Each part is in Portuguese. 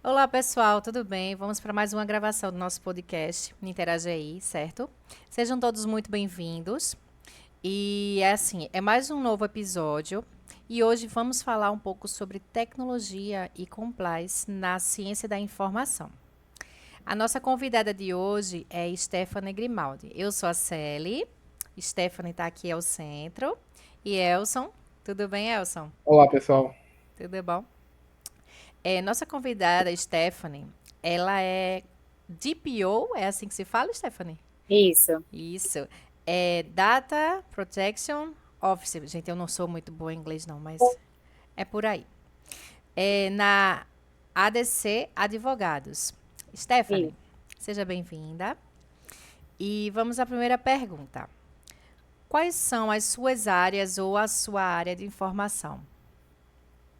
Olá, pessoal, tudo bem? Vamos para mais uma gravação do nosso podcast Interage aí, certo? Sejam todos muito bem-vindos. E é assim, é mais um novo episódio e hoje vamos falar um pouco sobre tecnologia e compliance na ciência da informação. A nossa convidada de hoje é Stephanie Grimaldi. Eu sou a Celi, Stephanie está aqui ao centro e Elson. Tudo bem, Elson? Olá, pessoal. Tudo bom? Nossa convidada, Stephanie, ela é DPO, é assim que se fala, Stephanie? Isso. Isso. É Data Protection Officer. Gente, eu não sou muito boa em inglês, não, mas é por aí. É na ADC Advogados. Stephanie, Isso. seja bem-vinda. E vamos à primeira pergunta. Quais são as suas áreas ou a sua área de informação?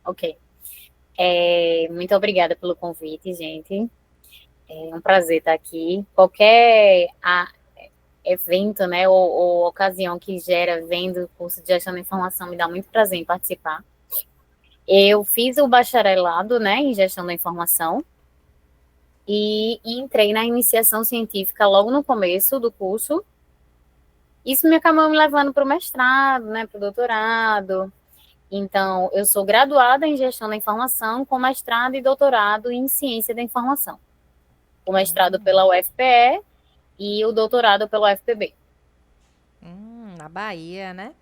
Ok. Muito obrigada pelo convite, gente. É um prazer estar aqui. Evento, né, ou ocasião que gera vendo o curso de gestão da informação me dá muito prazer em participar. Eu fiz o bacharelado, né, em gestão da informação e entrei na iniciação científica logo no começo do curso. Isso me acabou me levando para o mestrado, né, para o doutorado. Então, eu sou graduada em gestão da informação, com mestrado e doutorado em ciência da informação. O mestrado pela UFPE e o doutorado pela UFPB. Na Bahia, né?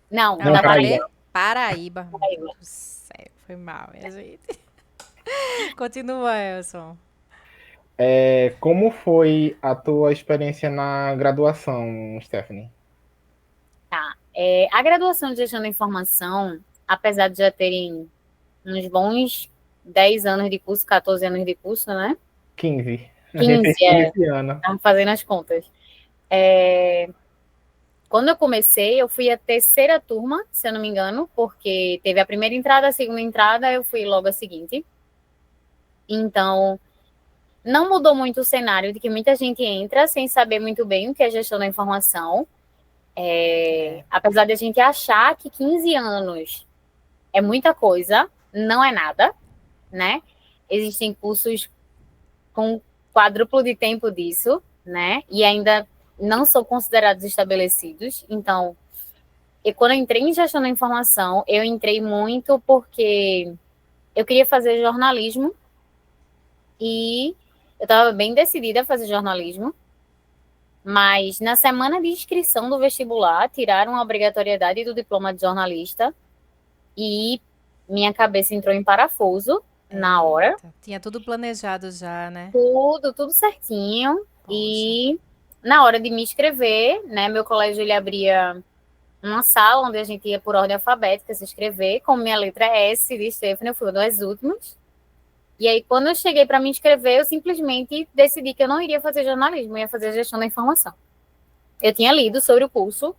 Não, Não, Não, na Paraíba. Bahia. cadê? Paraíba. Meu Deus Paraíba. do céu, foi mal, minha gente. Continua, Elson. Como foi a tua experiência na graduação, Stephanie? Tá. A graduação de gestão da informação, apesar de já terem uns bons 10 anos de curso, 14 anos de curso, né? 15. A gente tem 15, 15 esse ano. estamos fazendo as contas. Quando eu comecei, eu fui a terceira turma, se eu não me engano, porque teve a primeira entrada, a segunda entrada, eu fui logo a seguinte. Então, não mudou muito o cenário de que muita gente entra sem saber muito bem o que é gestão da informação. Apesar de a gente achar que 15 anos é muita coisa, não é nada, né? Existem cursos com quádruplo de tempo disso, né? E ainda não são considerados estabelecidos. Então, e quando eu entrei em gestão da informação, eu entrei muito porque eu queria fazer jornalismo e eu estava bem decidida a fazer jornalismo, mas na semana de inscrição do vestibular, tiraram a obrigatoriedade do diploma de jornalista e minha cabeça entrou em parafuso na hora. Eita, tinha tudo planejado já, né? Tudo certinho. Poxa. E na hora de me inscrever, né, meu colégio ele abria uma sala onde a gente ia por ordem alfabética se inscrever, como minha letra é S de Stephanie, eu fui uma das últimas. E aí, quando eu cheguei para me inscrever, eu simplesmente decidi que eu não iria fazer jornalismo, eu ia fazer gestão da informação. Eu tinha lido sobre o curso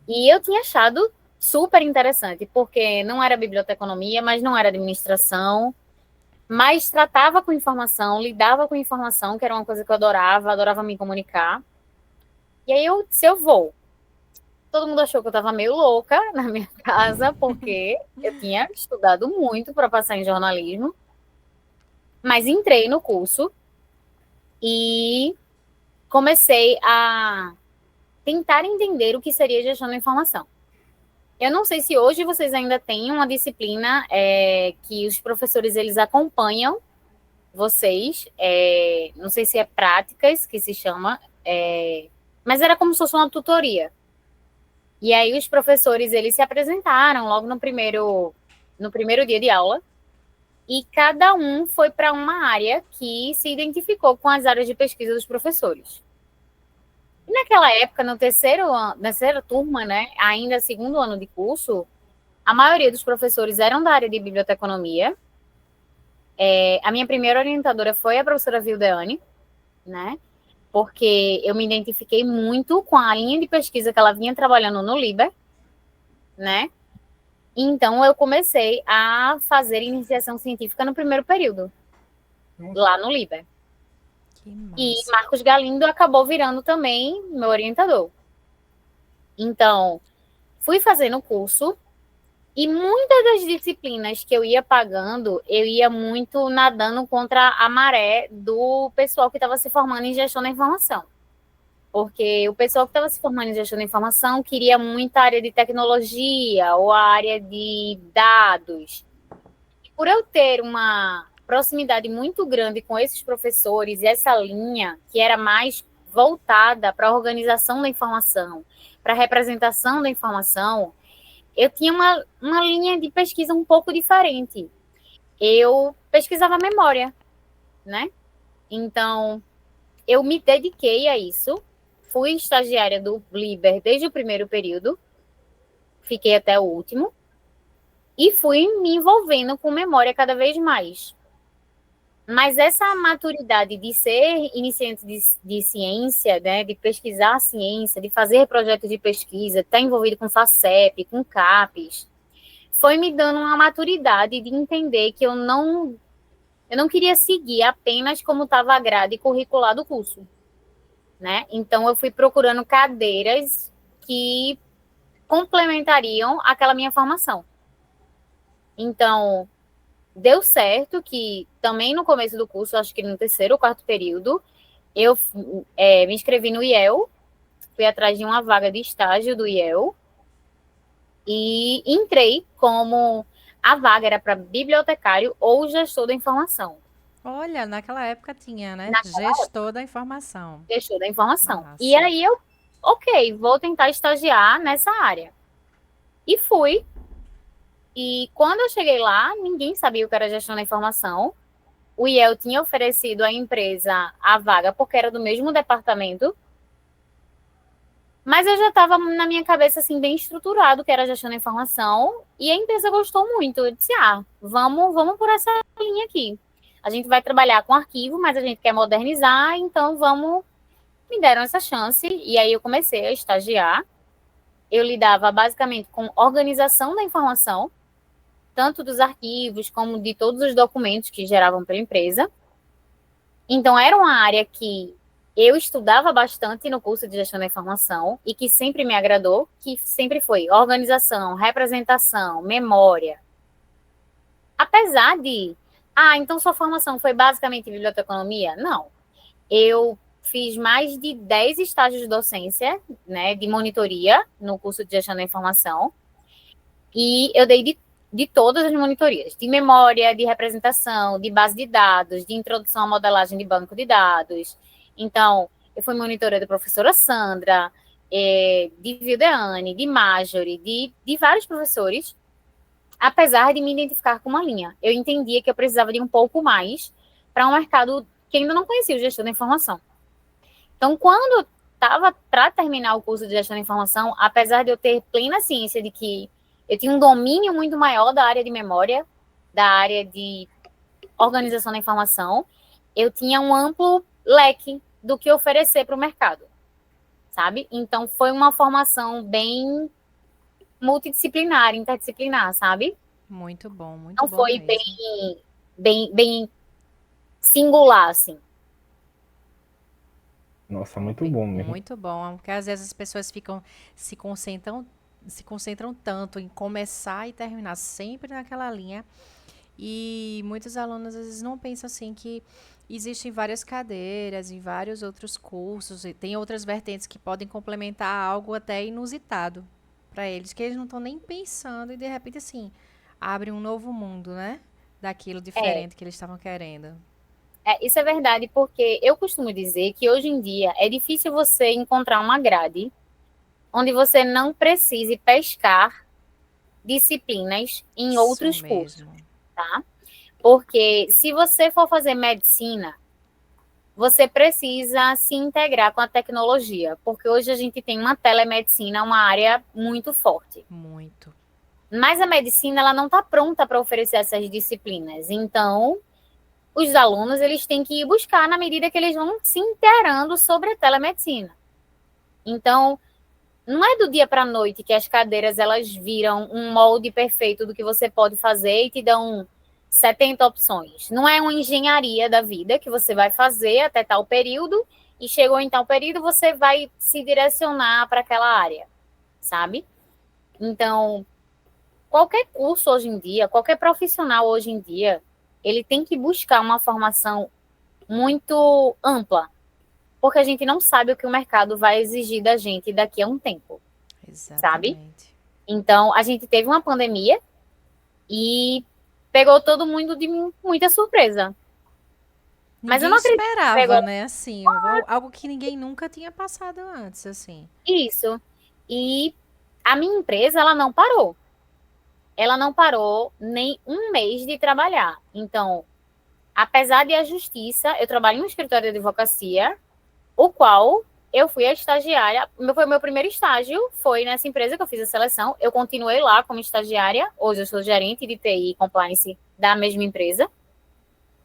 e eu tinha achado super interessante, porque não era biblioteconomia, mas não era administração, mas tratava com informação, lidava com informação, que era uma coisa que eu adorava, adorava me comunicar. E aí, se eu vou. Todo mundo achou que eu estava meio louca na minha casa, porque eu tinha estudado muito para passar em jornalismo, mas entrei no curso e comecei a tentar entender o que seria gestão da informação. Eu não sei se hoje vocês ainda têm uma disciplina que os professores eles acompanham vocês, não sei se é práticas que se chama, mas era como se fosse uma tutoria. E aí os professores eles se apresentaram logo no primeiro dia de aula e cada um foi para uma área que se identificou com as áreas de pesquisa dos professores. E naquela época, no na terceira turma, né, ainda segundo ano de curso, a maioria dos professores eram da área de biblioteconomia. A minha primeira orientadora foi a professora Vildeane, né, porque eu me identifiquei muito com a linha de pesquisa que ela vinha trabalhando no LIBER, né, então eu comecei a fazer iniciação científica no primeiro período, lá no LIBER. Que E massa. Marcos Galindo acabou virando também meu orientador. Então, fui fazendo o curso E muitas das disciplinas que eu ia pagando, eu ia muito nadando contra a maré do pessoal que estava se formando em gestão da informação. Porque o pessoal que estava se formando em gestão da informação queria muita área de tecnologia ou a área de dados. E por eu ter uma proximidade muito grande com esses professores e essa linha que era mais voltada para a organização da informação, para a representação da informação, eu tinha uma linha de pesquisa um pouco diferente. Eu pesquisava memória, né? Então, eu me dediquei a isso. Fui estagiária do Liber desde o primeiro período, fiquei até o último, e fui me envolvendo com memória cada vez mais. Mas essa maturidade de ser iniciante de ciência, né, de pesquisar a ciência, de fazer projetos de pesquisa, estar envolvido com FACEP, com CAPES, foi me dando uma maturidade de entender que eu não queria seguir apenas como estava a grade curricular do curso, né? Então, eu fui procurando cadeiras que complementariam aquela minha formação. Então, deu certo que também no começo do curso, acho que no terceiro ou quarto período, eu me inscrevi no IEL, fui atrás de uma vaga de estágio do IEL e entrei como a vaga era para bibliotecário ou gestor da informação. Olha, naquela época tinha, né? Naquela Gestor da informação. gestor da informação. Massa. E aí eu, ok, vou tentar estagiar nessa área. E fui. E quando eu cheguei lá, ninguém sabia o que era gestão da informação. O IEL tinha oferecido à empresa a vaga porque era do mesmo departamento. Mas eu já estava na minha cabeça assim bem estruturado que era gestão da informação e a empresa gostou muito. Eu disse: vamos por essa linha aqui. A gente vai trabalhar com arquivo, mas a gente quer modernizar, então vamos. Me deram essa chance e aí eu comecei a estagiar. Eu lidava basicamente com organização da informação, tanto dos arquivos como de todos os documentos que geravam pela empresa. Então, era uma área que eu estudava bastante no curso de gestão da informação e que sempre me agradou, que sempre foi organização, representação, memória. Apesar de, então sua formação foi basicamente biblioteconomia? Não. Eu fiz mais de 10 estágios de docência, né, de monitoria no curso de gestão da informação. E eu dei de todas as monitorias, de memória, de representação, de base de dados, de introdução à modelagem de banco de dados. Então, eu fui monitora da professora Sandra, de Vildeane, de Marjorie, de vários professores, apesar de me identificar com uma linha. Eu entendia que eu precisava de um pouco mais para um mercado que ainda não conhecia o gestão da informação. Então, quando estava para terminar o curso de gestão da informação, apesar de eu ter plena ciência de que eu tinha um domínio muito maior da área de memória, da área de organização da informação, eu tinha um amplo leque do que oferecer para o mercado, sabe? Então, foi uma formação bem multidisciplinar, interdisciplinar, sabe? Muito bom, muito Não bom foi mesmo. bem singular, assim. Nossa, muito bom mesmo. Muito bom, porque às vezes as pessoas se concentram tanto em começar e terminar sempre naquela linha. E muitos alunos às vezes não pensam assim que existem várias cadeiras em vários outros cursos e tem outras vertentes que podem complementar algo até inusitado para eles, que eles não estão nem pensando e de repente assim, abre um novo mundo, né? Daquilo diferente que eles estavam querendo. Isso é verdade, porque eu costumo dizer que hoje em dia é difícil você encontrar uma grade onde você não precise pescar disciplinas em Isso outros cursos, mesmo. tá? Porque se você for fazer medicina, você precisa se integrar com a tecnologia, porque hoje a gente tem uma telemedicina, uma área muito forte. Muito. Mas a medicina, ela não está pronta para oferecer essas disciplinas. Então, os alunos, eles têm que ir buscar na medida que eles vão se inteirando sobre a telemedicina. Então, não é do dia para a noite que as cadeiras elas viram um molde perfeito do que você pode fazer e te dão 70 opções. Não é uma engenharia da vida que você vai fazer até tal período e chegou em tal período você vai se direcionar para aquela área, sabe? Então, qualquer curso hoje em dia, qualquer profissional hoje em dia, ele tem que buscar uma formação muito ampla, porque a gente não sabe o que o mercado vai exigir da gente daqui a um tempo, sabe? Exatamente. Então, a gente teve uma pandemia e pegou todo mundo de muita surpresa. Mas eu Ninguém não acredito que esperava, pegou né? Assim, algo que ninguém nunca tinha passado antes, assim. isso. E a minha empresa, ela não parou. Ela não parou nem um mês de trabalhar. Então, apesar de a justiça, eu trabalho em um escritório de advocacia, o qual eu fui a estagiária, foi meu primeiro estágio, foi nessa empresa que eu fiz a seleção, eu continuei lá como estagiária, hoje eu sou gerente de TI e compliance da mesma empresa,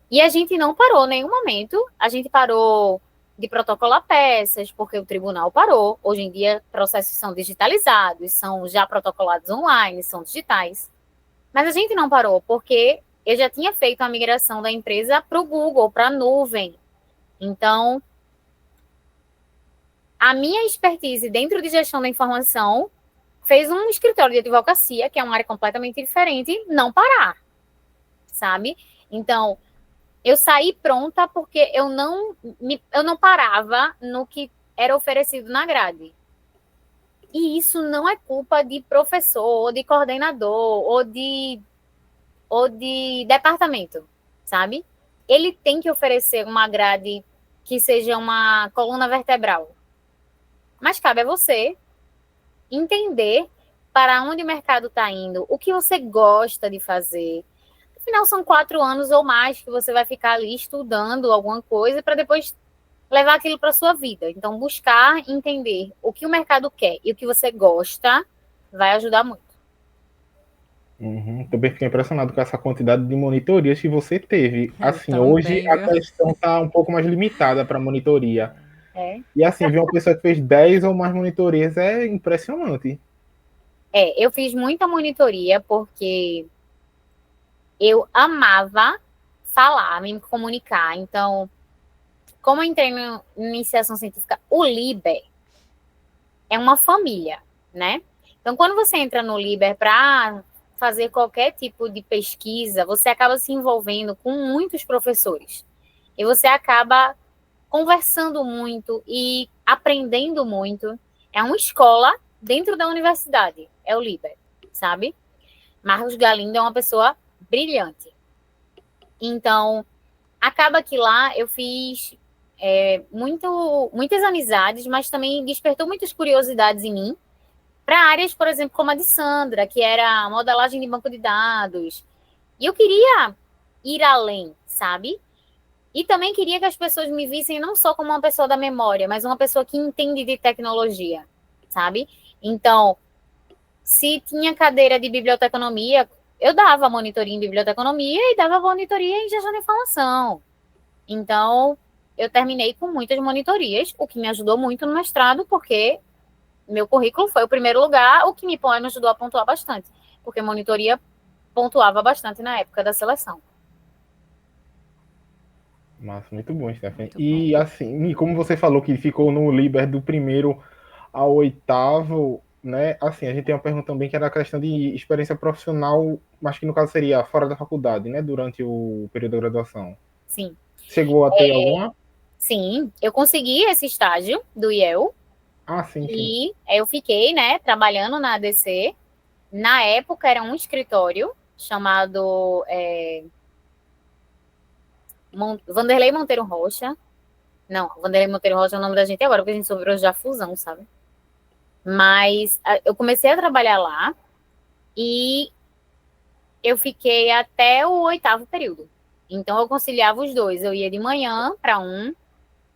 e a gente não parou em nenhum momento, a gente parou de protocolar peças, porque o tribunal parou, hoje em dia processos são digitalizados, são já protocolados online, são digitais, mas a gente não parou, porque eu já tinha feito a migração da empresa para o Google, para a nuvem, então a minha expertise dentro de gestão da informação fez um escritório de advocacia, que é uma área completamente diferente, não parar, sabe? Então, eu saí pronta porque eu não parava no que era oferecido na grade. E isso não é culpa de professor, ou de coordenador, ou de departamento, sabe? Ele tem que oferecer uma grade que seja uma coluna vertebral. Mas cabe a você entender para onde o mercado está indo, o que você gosta de fazer. Afinal, são 4 anos ou mais que você vai ficar ali estudando alguma coisa para depois levar aquilo para a sua vida. Então, buscar entender o que o mercado quer e o que você gosta vai ajudar muito. Também fiquei impressionado com essa quantidade de monitorias que você teve. Eu Assim, hoje também, a viu? questão está um pouco mais limitada para monitoria. É. E assim, ver uma pessoa que fez 10 ou mais monitorias é impressionante. Eu fiz muita monitoria porque eu amava falar, me comunicar. Então, como eu entrei na iniciação científica, o Liber é uma família, né? Então, quando você entra no Liber para fazer qualquer tipo de pesquisa, você acaba se envolvendo com muitos professores. E você acaba conversando muito e aprendendo muito. É uma escola dentro da universidade, é o Liber, sabe? Marcos Galindo é uma pessoa brilhante. Então, acaba que lá eu fiz muitas amizades, mas também despertou muitas curiosidades em mim para áreas, por exemplo, como a de Sandra, que era modelagem de banco de dados. E eu queria ir além, sabe? E também queria que as pessoas me vissem não só como uma pessoa da memória, mas uma pessoa que entende de tecnologia, sabe? Então, se tinha cadeira de biblioteconomia, eu dava monitoria em biblioteconomia e dava monitoria em gestão de informação. Então, eu terminei com muitas monitorias, o que me ajudou muito no mestrado, porque meu currículo foi o primeiro lugar, o que me ajudou a pontuar bastante, porque monitoria pontuava bastante na época da seleção. Massa, muito bom, Stephanie. Muito bom. E assim, como você falou que ficou no Liber do primeiro ao oitavo, né? Assim, a gente tem uma pergunta também que era a questão de experiência profissional, mas que no caso seria fora da faculdade, né? Durante o período da graduação. Sim. Chegou a ter alguma? Sim, eu consegui esse estágio do IEL Ah, sim, sim. e eu fiquei, né, trabalhando na ADC. Na época era um escritório chamado Vanderlei Monteiro Rocha. Não, Vanderlei Monteiro Rocha é o nome da gente agora, porque a gente sobrou já fusão, sabe? Mas eu comecei a trabalhar lá e eu fiquei até o 8º período. Então eu conciliava os dois. Eu ia de manhã para um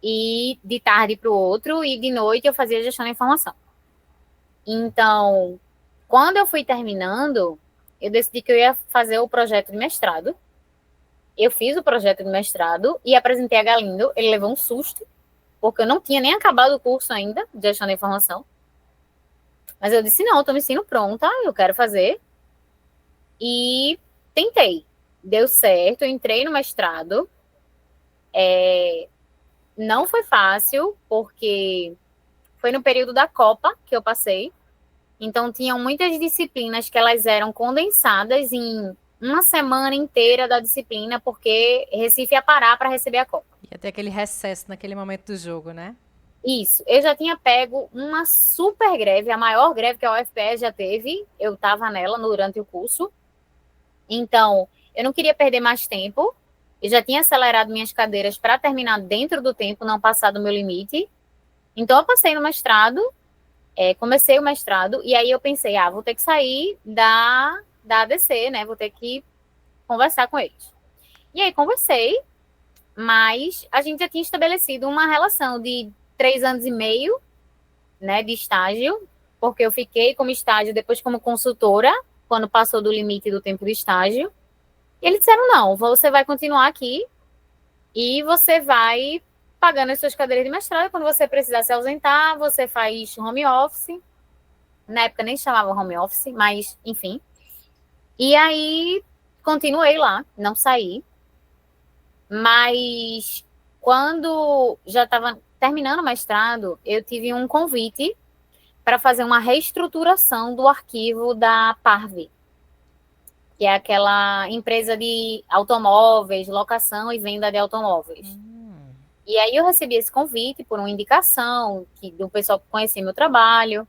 e de tarde para o outro e de noite eu fazia gestão da informação. Então, quando eu fui terminando, eu decidi que eu ia fazer o projeto de mestrado. Eu fiz o projeto de mestrado e apresentei a Galindo. Ele levou um susto, porque eu não tinha nem acabado o curso ainda de gestão da informação. Mas eu disse, não, eu estou me sentindo pronta, eu quero fazer. E tentei. Deu certo, eu entrei no mestrado. Não foi fácil, porque foi no período da Copa que eu passei. Então, tinham muitas disciplinas que elas eram condensadas em uma semana inteira da disciplina, porque Recife ia parar para receber a Copa. Ia ter aquele recesso naquele momento do jogo, né? Isso. Eu já tinha pego uma super greve, a maior greve que a UFPE já teve. Eu estava nela durante o curso. Então, eu não queria perder mais tempo. Eu já tinha acelerado minhas cadeiras para terminar dentro do tempo, não passar do meu limite. Então, eu passei no mestrado, comecei o mestrado, e aí eu pensei, vou ter que sair da ADC, né? Vou ter que conversar com eles. E aí, conversei, mas a gente já tinha estabelecido uma relação de 3 anos e meio, né, de estágio, porque eu fiquei como estágio, depois como consultora, quando passou do limite do tempo de estágio. E eles disseram, não, você vai continuar aqui e você vai pagando as suas cadeiras de mestrado. Quando você precisar se ausentar, você faz home office. Na época nem chamava home office, mas enfim. E aí, continuei lá, não saí. Mas quando já estava terminando o mestrado, eu tive um convite para fazer uma reestruturação do arquivo da Parve, que é aquela empresa de automóveis, locação e venda de automóveis. E aí eu recebi esse convite por uma indicação do pessoal que conhecia meu trabalho.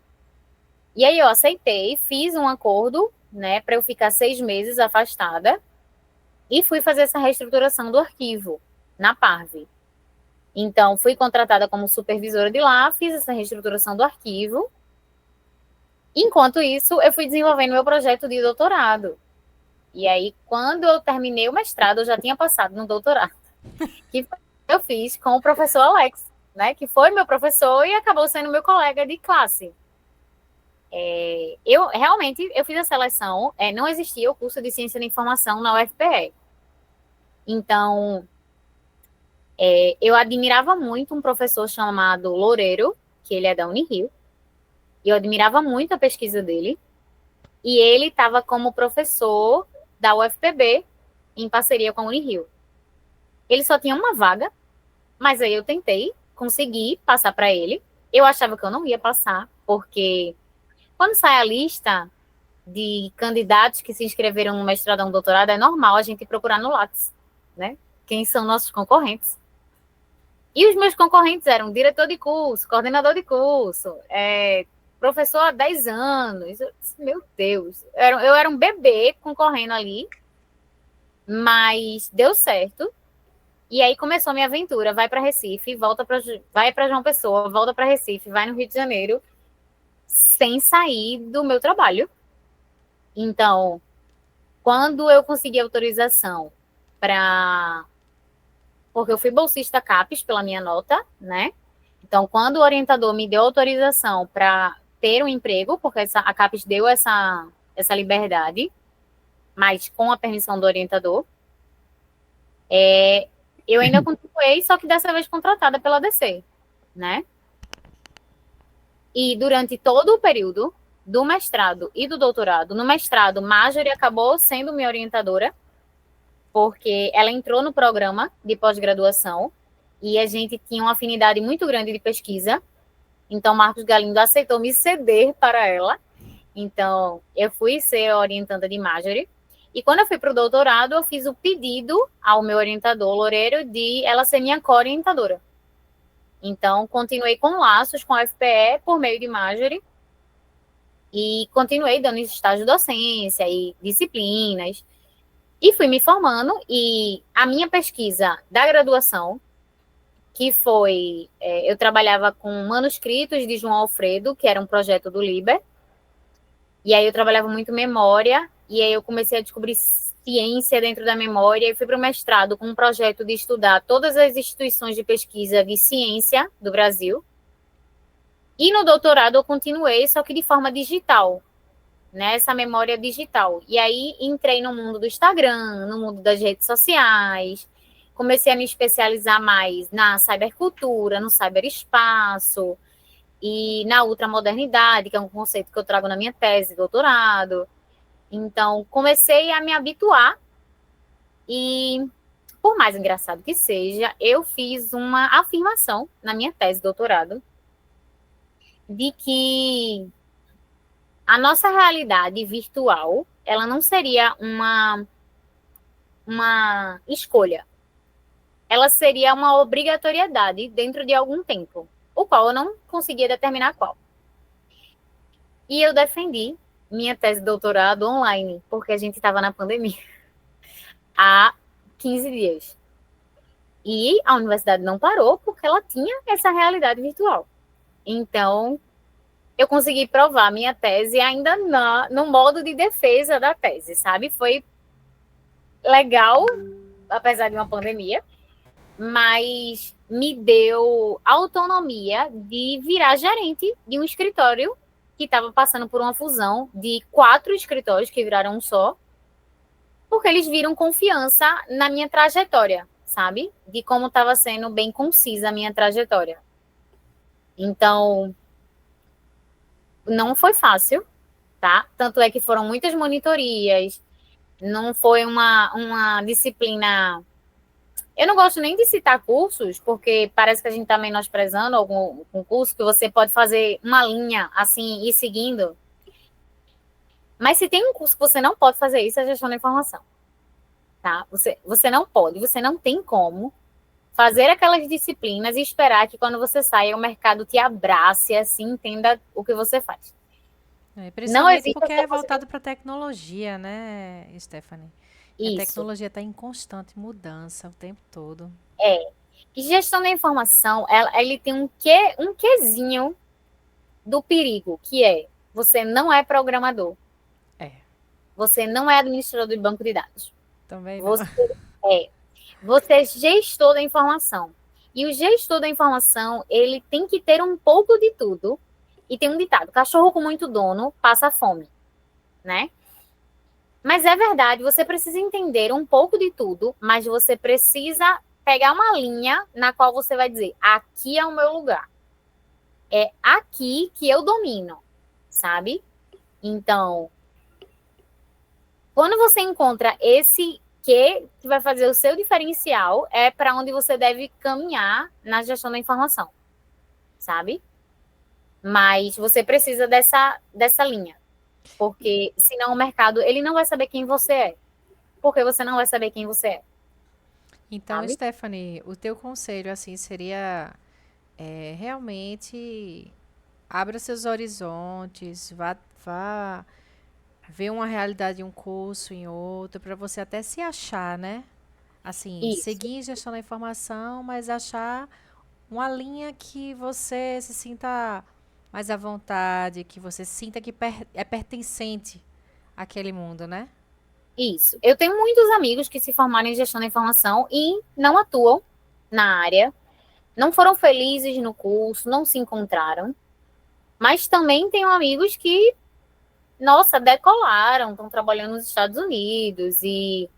E aí eu aceitei, fiz um acordo, né, para eu ficar 6 meses afastada e fui fazer essa reestruturação do arquivo na Parve. Então, fui contratada como supervisora de lá, fiz essa reestruturação do arquivo. Enquanto isso, eu fui desenvolvendo meu projeto de doutorado. E aí, quando eu terminei o mestrado, eu já tinha passado no doutorado. Que eu fiz com o professor Alex, né, que foi meu professor e acabou sendo meu colega de classe. Eu fiz a seleção, não existia o curso de Ciência da Informação na UFPE. Então, eu admirava muito um professor chamado Loureiro, que ele é da Unirio, e eu admirava muito a pesquisa dele, e ele estava como professor da UFPB, em parceria com a Unirio. Ele só tinha uma vaga, mas aí eu tentei, consegui passar para ele. Eu achava que eu não ia passar, porque quando sai a lista de candidatos que se inscreveram no mestrado ou no doutorado, é normal a gente procurar no Lattes, né? Quem são nossos concorrentes. E os meus concorrentes eram diretor de curso, coordenador de curso, professor há 10 anos. Meu Deus, eu era um bebê concorrendo ali, mas deu certo. E aí começou a minha aventura. Vai para Recife, vai para João Pessoa, volta para Recife, vai no Rio de Janeiro, sem sair do meu trabalho. Então, quando eu consegui autorização porque eu fui bolsista CAPES pela minha nota, né? Então, quando o orientador me deu autorização para ter um emprego, porque a CAPES deu essa liberdade, mas com a permissão do orientador, eu ainda continuei, só que dessa vez contratada pela DC, né? E durante todo o período do mestrado e do doutorado, no mestrado, Marjorie acabou sendo minha orientadora, porque ela entrou no programa de pós-graduação e a gente tinha uma afinidade muito grande de pesquisa. Então, Marcos Galindo aceitou me ceder para ela. Então, eu fui ser orientanda de Marjorie. E quando eu fui para o doutorado, eu fiz o pedido ao meu orientador, Loureiro, de ela ser minha co-orientadora. Então, continuei com laços com a UFPE por meio de Marjorie. E continuei dando estágio de docência e disciplinas. E fui me formando. E a minha pesquisa da graduação, que foi... eu trabalhava com manuscritos de João Alfredo, que era um projeto do Liber. E aí eu trabalhava muito memória. E aí eu comecei a descobrir ciência dentro da memória. E fui para o mestrado com um projeto de estudar todas as instituições de pesquisa de ciência do Brasil. E no doutorado eu continuei, só que de forma digital, né? Essa memória digital. E aí entrei no mundo do Instagram, no mundo das redes sociais, comecei a me especializar mais na cybercultura, no cyberespaço e na ultramodernidade, que é um conceito que eu trago na minha tese de doutorado. Então, comecei a me habituar e, por mais engraçado que seja, eu fiz uma afirmação na minha tese de doutorado de que a nossa realidade virtual, ela não seria uma escolha. Ela seria uma obrigatoriedade dentro de algum tempo, o qual eu não conseguia determinar qual. E eu defendi minha tese de doutorado online, porque a gente estava na pandemia há 15 dias. E a universidade não parou porque ela tinha essa realidade virtual. Então, eu consegui provar minha tese ainda no modo de defesa da tese, sabe? Foi legal, apesar de uma pandemia, mas me deu autonomia de virar gerente de um escritório que estava passando por uma fusão de 4 escritórios que viraram um só, porque eles viram confiança na minha trajetória, sabe? De como estava sendo bem concisa a minha trajetória. Então, não foi fácil, tá? Tanto é que foram muitas monitorias, não foi uma disciplina... Eu não gosto nem de citar cursos, porque parece que a gente está menosprezando algum curso que você pode fazer uma linha assim e seguindo. Mas se tem um curso que você não pode fazer isso, é gestão da informação. Tá? Você não pode, você não tem como fazer aquelas disciplinas e esperar que quando você saia o mercado te abrace, assim, entenda o que você faz. Principalmente porque é voltado para tecnologia, né, Stephanie? Isso. A tecnologia está em constante mudança o tempo todo. E gestão da informação, ele tem um quezinho do perigo, que é, você não é programador. Você não é administrador de banco de dados. Também não. Você é gestor da informação. E o gestor da informação, ele tem que ter um pouco de tudo. E tem um ditado, cachorro com muito dono passa fome, né? Mas é verdade, você precisa entender um pouco de tudo, mas você precisa pegar uma linha na qual você vai dizer, aqui é o meu lugar. É aqui que eu domino, sabe? Então, quando você encontra esse que vai fazer o seu diferencial, é para onde você deve caminhar na gestão da informação, sabe? Mas você precisa dessa linha. Porque senão o mercado, ele não vai saber quem você é. Porque você não vai saber quem você é. Então, sabe? Stephanie, o teu conselho, assim, seria realmente abra seus horizontes, vá ver uma realidade em um curso, em outro, para você até se achar, né? Assim, seguir em gestão da informação, mas achar uma linha que você se sinta mais à vontade, que você sinta que é pertencente àquele mundo, né? Isso. Eu tenho muitos amigos que se formaram em gestão da informação e não atuam na área, não foram felizes no curso, não se encontraram. Mas também tenho amigos que, nossa, decolaram, estão trabalhando nos Estados Unidos e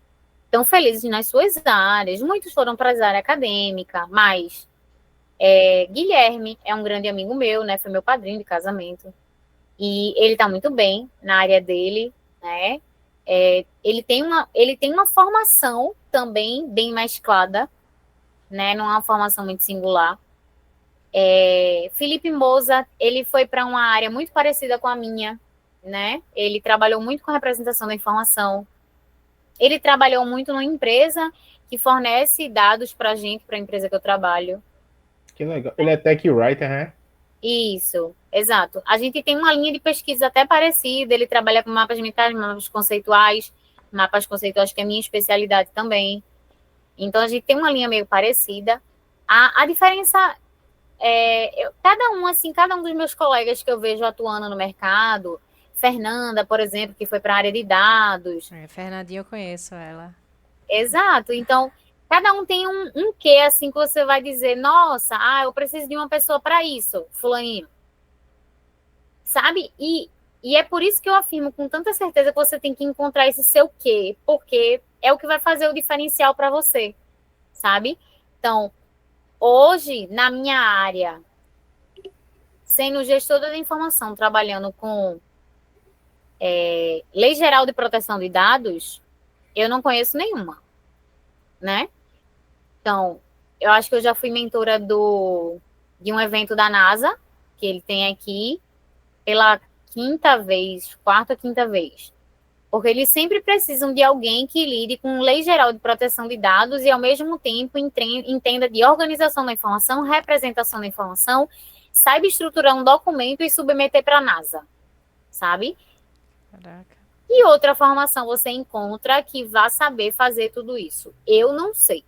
estão felizes nas suas áreas. Muitos foram para a área acadêmica, mas Guilherme é um grande amigo meu, né? Foi meu padrinho de casamento. E ele está muito bem na área dele, né? Ele tem uma formação também bem mesclada, né? Não é uma formação muito singular. Felipe Moza, ele foi para uma área muito parecida com a minha, né? Ele trabalhou muito com a representação da informação. Ele trabalhou muito numa empresa que fornece dados para a gente, para a empresa que eu trabalho. Que legal. Ele é tech writer, né? Isso, exato. A gente tem uma linha de pesquisa até parecida. Ele trabalha com mapas mentais, mapas conceituais que é a minha especialidade também. Então, a gente tem uma linha meio parecida. A diferença cada um dos meus colegas que eu vejo atuando no mercado, Fernanda, por exemplo, que foi para a área de dados. Fernandinha, eu conheço ela. Exato. Então, cada um tem um quê, assim, que você vai dizer, nossa, eu preciso de uma pessoa para isso, fulaninho. Sabe? E é por isso que eu afirmo com tanta certeza que você tem que encontrar esse seu quê, porque é o que vai fazer o diferencial para você, sabe? Então, hoje, na minha área, sendo gestora da informação, trabalhando com Lei Geral de Proteção de Dados, eu não conheço nenhuma, né? Então, eu acho que eu já fui mentora de um evento da NASA, que ele tem aqui, pela quarta ou quinta vez. Porque eles sempre precisam de alguém que lide com Lei Geral de Proteção de Dados e, ao mesmo tempo, entenda de organização da informação, representação da informação, saiba estruturar um documento e submeter para a NASA, sabe? Caraca. E outra formação você encontra que vá saber fazer tudo isso? Eu não sei.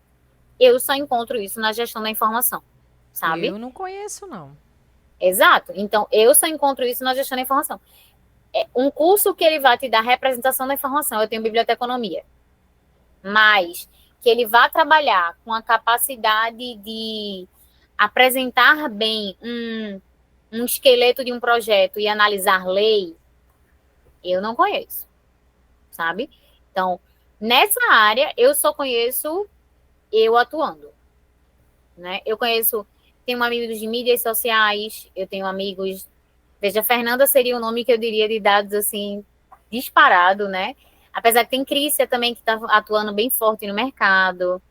Eu só encontro isso na gestão da informação, sabe? Eu não conheço, não. Exato. Então, eu só encontro isso na gestão da informação. Um curso que ele vai te dar representação da informação, eu tenho biblioteconomia, mas que ele vá trabalhar com a capacidade de apresentar bem um esqueleto de um projeto e analisar lei, eu não conheço, sabe? Então, nessa área, eu só conheço eu atuando, né? Eu tenho amigos de mídias sociais, eu tenho amigos... Veja, Fernanda seria o nome que eu diria de dados, assim, disparado, né? Apesar que tem Crícia também, que está atuando bem forte no mercado.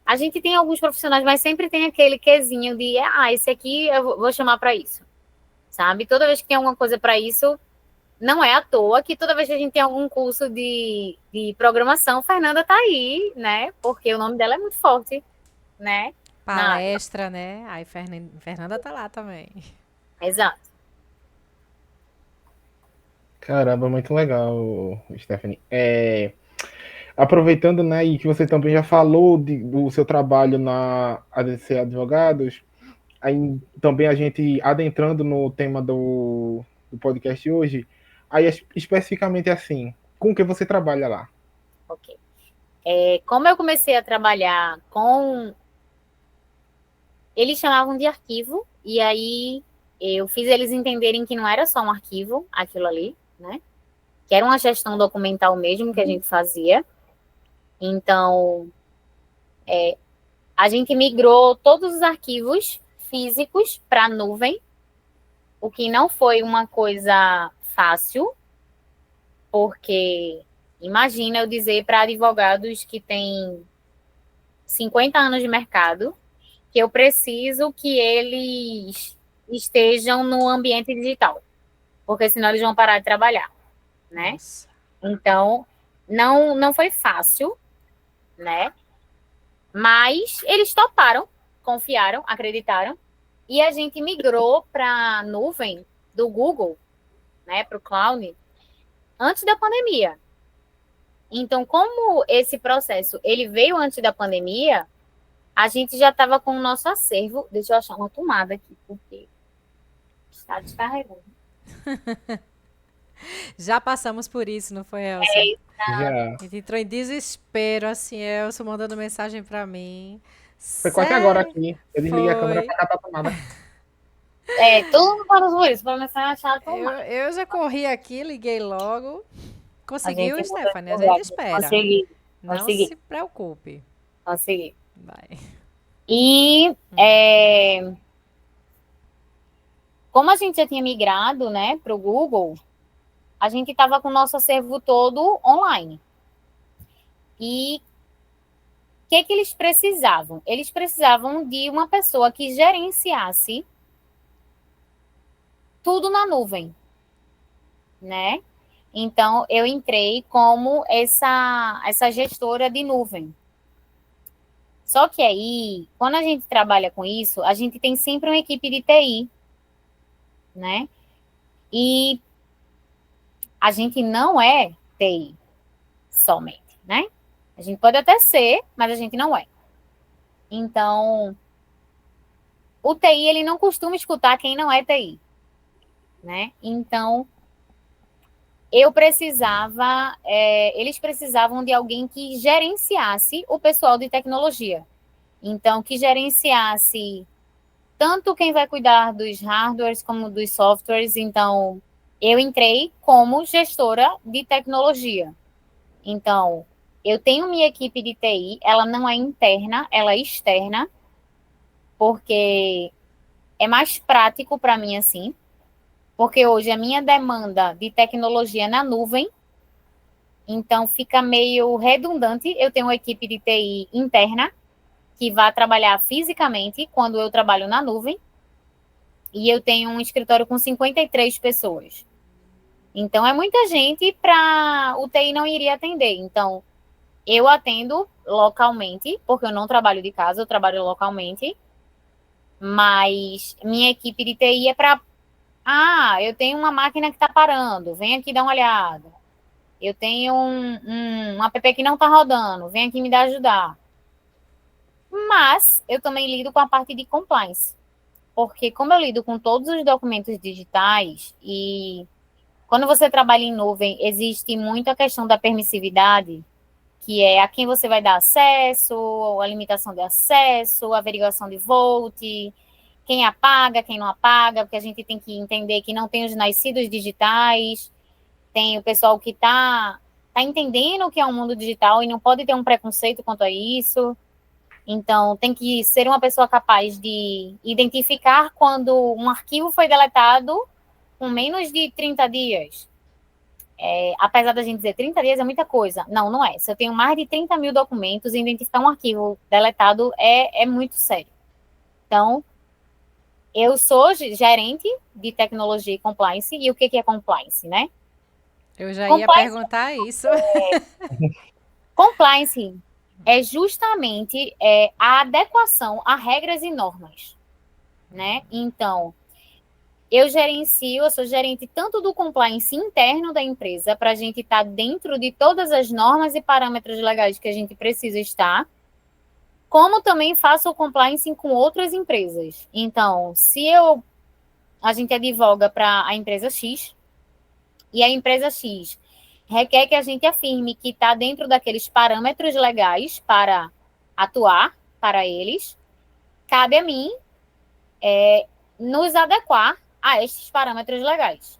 A gente tem alguns profissionais, mas sempre tem aquele quezinho de, esse aqui eu vou chamar para isso, sabe? Toda vez que tem alguma coisa para isso, não é à toa que toda vez que a gente tem algum curso de programação, Fernanda está aí, né? Porque o nome dela é muito forte, né? Palestra, né? Aí Fernanda tá lá também. Exato. Caramba, muito legal, Stephanie. Aproveitando, né, e que você também já falou do seu trabalho na ADC Advogados, aí também a gente adentrando no tema do podcast hoje, aí especificamente assim, com que você trabalha lá? Ok. Como eu comecei a trabalhar com... Eles chamavam de arquivo, e aí eu fiz eles entenderem que não era só um arquivo, aquilo ali, né? Que era uma gestão documental mesmo que a gente fazia. Então, a gente migrou todos os arquivos físicos para a nuvem, o que não foi uma coisa fácil, porque imagina eu dizer para advogados que têm 50 anos de mercado que eu preciso que eles estejam no ambiente digital, porque senão eles vão parar de trabalhar, né? Nossa. Então, não foi fácil, né? Mas eles toparam, confiaram, acreditaram, e a gente migrou para a nuvem do Google, né, para o cloud, antes da pandemia. Então, como esse processo ele veio antes da pandemia, a gente já estava com o nosso acervo. Deixa eu achar uma tomada aqui, porque está descarregando. Já passamos por isso, não foi, Elsa? Já. A gente entrou em desespero, assim, Elsa mandando mensagem pra mim. Foi quase agora Sério? aqui. Eu desliguei a câmera para catar a tomada. Todo mundo fala por isso, para começar a achar a tomada. Eu já corri aqui, liguei logo. Conseguiu, gente Stephanie? A mudou gente de espera. Consegui. Não se preocupe. Consegui. Vai. E como a gente já tinha migrado, né, para o Google, a gente estava com o nosso acervo todo online. E o que eles precisavam? Eles precisavam de uma pessoa que gerenciasse tudo na nuvem, né? Então, eu entrei como essa gestora de nuvem. Só que aí, quando a gente trabalha com isso, a gente tem sempre uma equipe de TI, né? E a gente não é TI somente, né? A gente pode até ser, mas a gente não é. Então, o TI, ele não costuma escutar quem não é TI, né? Então, eles precisavam de alguém que gerenciasse o pessoal de tecnologia. Então, que gerenciasse tanto quem vai cuidar dos hardwares como dos softwares. Então, eu entrei como gestora de tecnologia. Então, eu tenho minha equipe de TI, ela não é interna, ela é externa, porque é mais prático para mim assim, porque hoje a minha demanda de tecnologia é na nuvem, então fica meio redundante eu tenho uma equipe de TI interna que vai trabalhar fisicamente quando eu trabalho na nuvem, e eu tenho um escritório com 53 pessoas. Então, é muita gente para o TI não iria atender. Então, eu atendo localmente, porque eu não trabalho de casa, eu trabalho localmente, mas minha equipe de TI é para... eu tenho uma máquina que está parando, vem aqui dar uma olhada. Eu tenho um app que não está rodando, vem aqui me ajudar. Mas eu também lido com a parte de compliance, porque como eu lido com todos os documentos digitais e quando você trabalha em nuvem, existe muito a questão da permissividade, que é a quem você vai dar acesso, a limitação de acesso, a averiguação de volt, quem apaga, quem não apaga, porque a gente tem que entender que não tem os nascidos digitais, tem o pessoal que está entendendo o que é um mundo digital e não pode ter um preconceito quanto a isso. Então, tem que ser uma pessoa capaz de identificar quando um arquivo foi deletado com menos de 30 dias. Apesar da gente dizer 30 dias é muita coisa. Não, não é. Se eu tenho mais de 30 mil documentos, identificar um arquivo deletado é muito sério. Então, eu sou gerente de tecnologia e compliance. E o que é compliance, né? Eu já ia perguntar isso. Compliance é justamente a adequação a regras e normas, né? Então, eu sou gerente tanto do compliance interno da empresa, para a gente estar dentro de todas as normas e parâmetros legais que a gente precisa estar, como também faço o compliance com outras empresas. Então, se a gente advoga para a empresa X, e a empresa X requer que a gente afirme que está dentro daqueles parâmetros legais para atuar para eles, cabe a mim nos adequar a estes parâmetros legais.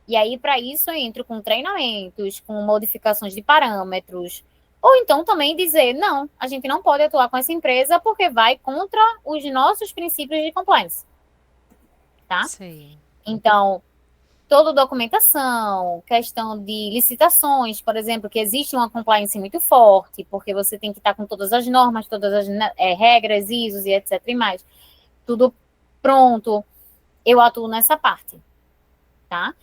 E aí, para isso, eu entro com treinamentos, com modificações de parâmetros, ou então também dizer, não, a gente não pode atuar com essa empresa porque vai contra os nossos princípios de compliance. Tá? Sim. Então, toda documentação, questão de licitações, por exemplo, que existe uma compliance muito forte, porque você tem que estar com todas as normas, todas as regras, ISOs e etc. e mais. Tudo pronto. Eu atuo nessa parte, tá?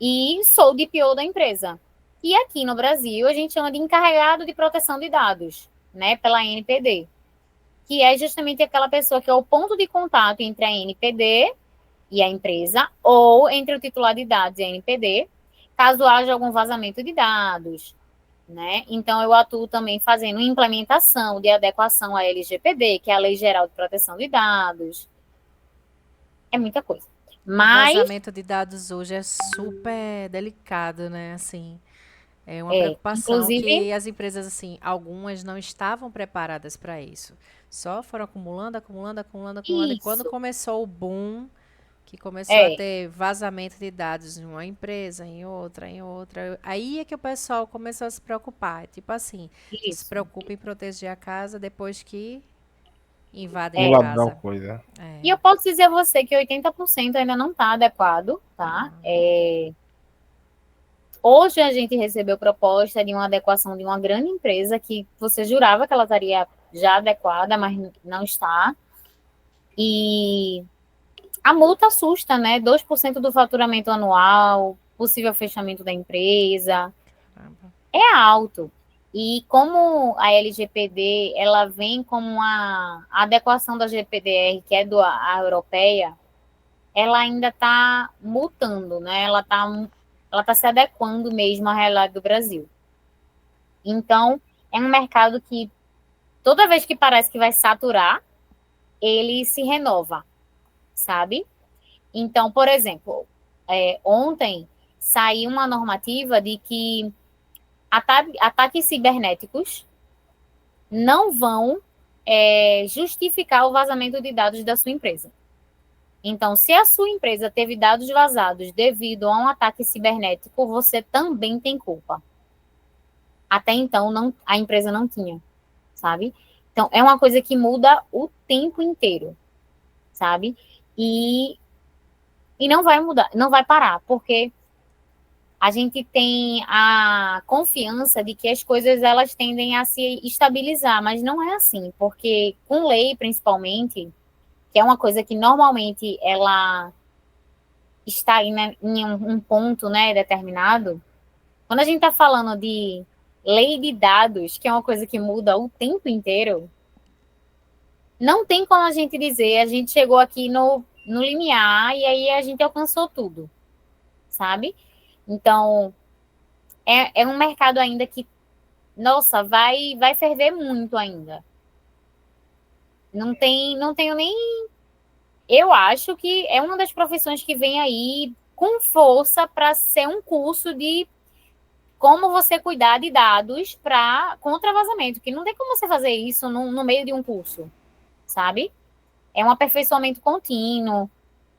E sou o DPO da empresa. E aqui no Brasil, a gente chama de encarregado de proteção de dados, né, pela NPD, que é justamente aquela pessoa que é o ponto de contato entre a NPD e a empresa, ou entre o titular de dados e a NPD, caso haja algum vazamento de dados, né? Então, eu atuo também fazendo implementação de adequação à LGPD, que é a Lei Geral de Proteção de Dados. É muita coisa. Mas... O vazamento de dados hoje é super delicado, né? Assim, é uma preocupação inclusive, que as empresas, assim, algumas não estavam preparadas para isso. Só foram acumulando. E quando começou o boom, que começou a ter vazamento de dados em uma empresa, em outra. Aí é que o pessoal começou a se preocupar. Tipo assim, se preocupa em proteger a casa depois que invadem a casa. Coisa. E eu posso dizer a você que 80% ainda não está adequado, tá? Hoje a gente recebeu proposta de uma adequação de uma grande empresa que você jurava que ela estaria já adequada, mas não está. E a multa assusta, né? 2% do faturamento anual, possível fechamento da empresa. É alto. E como a LGPD, ela vem como a adequação da GPDR, que é a europeia, ela ainda está mutando, né? Ela está se adequando mesmo à realidade do Brasil. Então, é um mercado que toda vez que parece que vai saturar, ele se renova, sabe? Então, por exemplo, ontem saiu uma normativa de que ataques cibernéticos não vão justificar o vazamento de dados da sua empresa. Então, se a sua empresa teve dados vazados devido a um ataque cibernético, você também tem culpa. Até então, a empresa não tinha, sabe? Então, é uma coisa que muda o tempo inteiro, sabe? E não vai mudar, não vai parar, porque a gente tem a confiança de que as coisas elas tendem a se estabilizar, mas não é assim, porque com lei, principalmente, que é uma coisa que normalmente ela está aí, né, em um ponto, né, determinado. Quando a gente está falando de lei de dados, que é uma coisa que muda o tempo inteiro, não tem como a gente dizer, a gente chegou aqui no limiar e aí a gente alcançou tudo, sabe? Então, é um mercado ainda que, nossa, vai ferver muito ainda. Não tenho nem. Eu acho que é uma das profissões que vem aí com força para ser um curso de como você cuidar de dados para contra vazamento, que não tem como você fazer isso no meio de um curso, sabe? É um aperfeiçoamento contínuo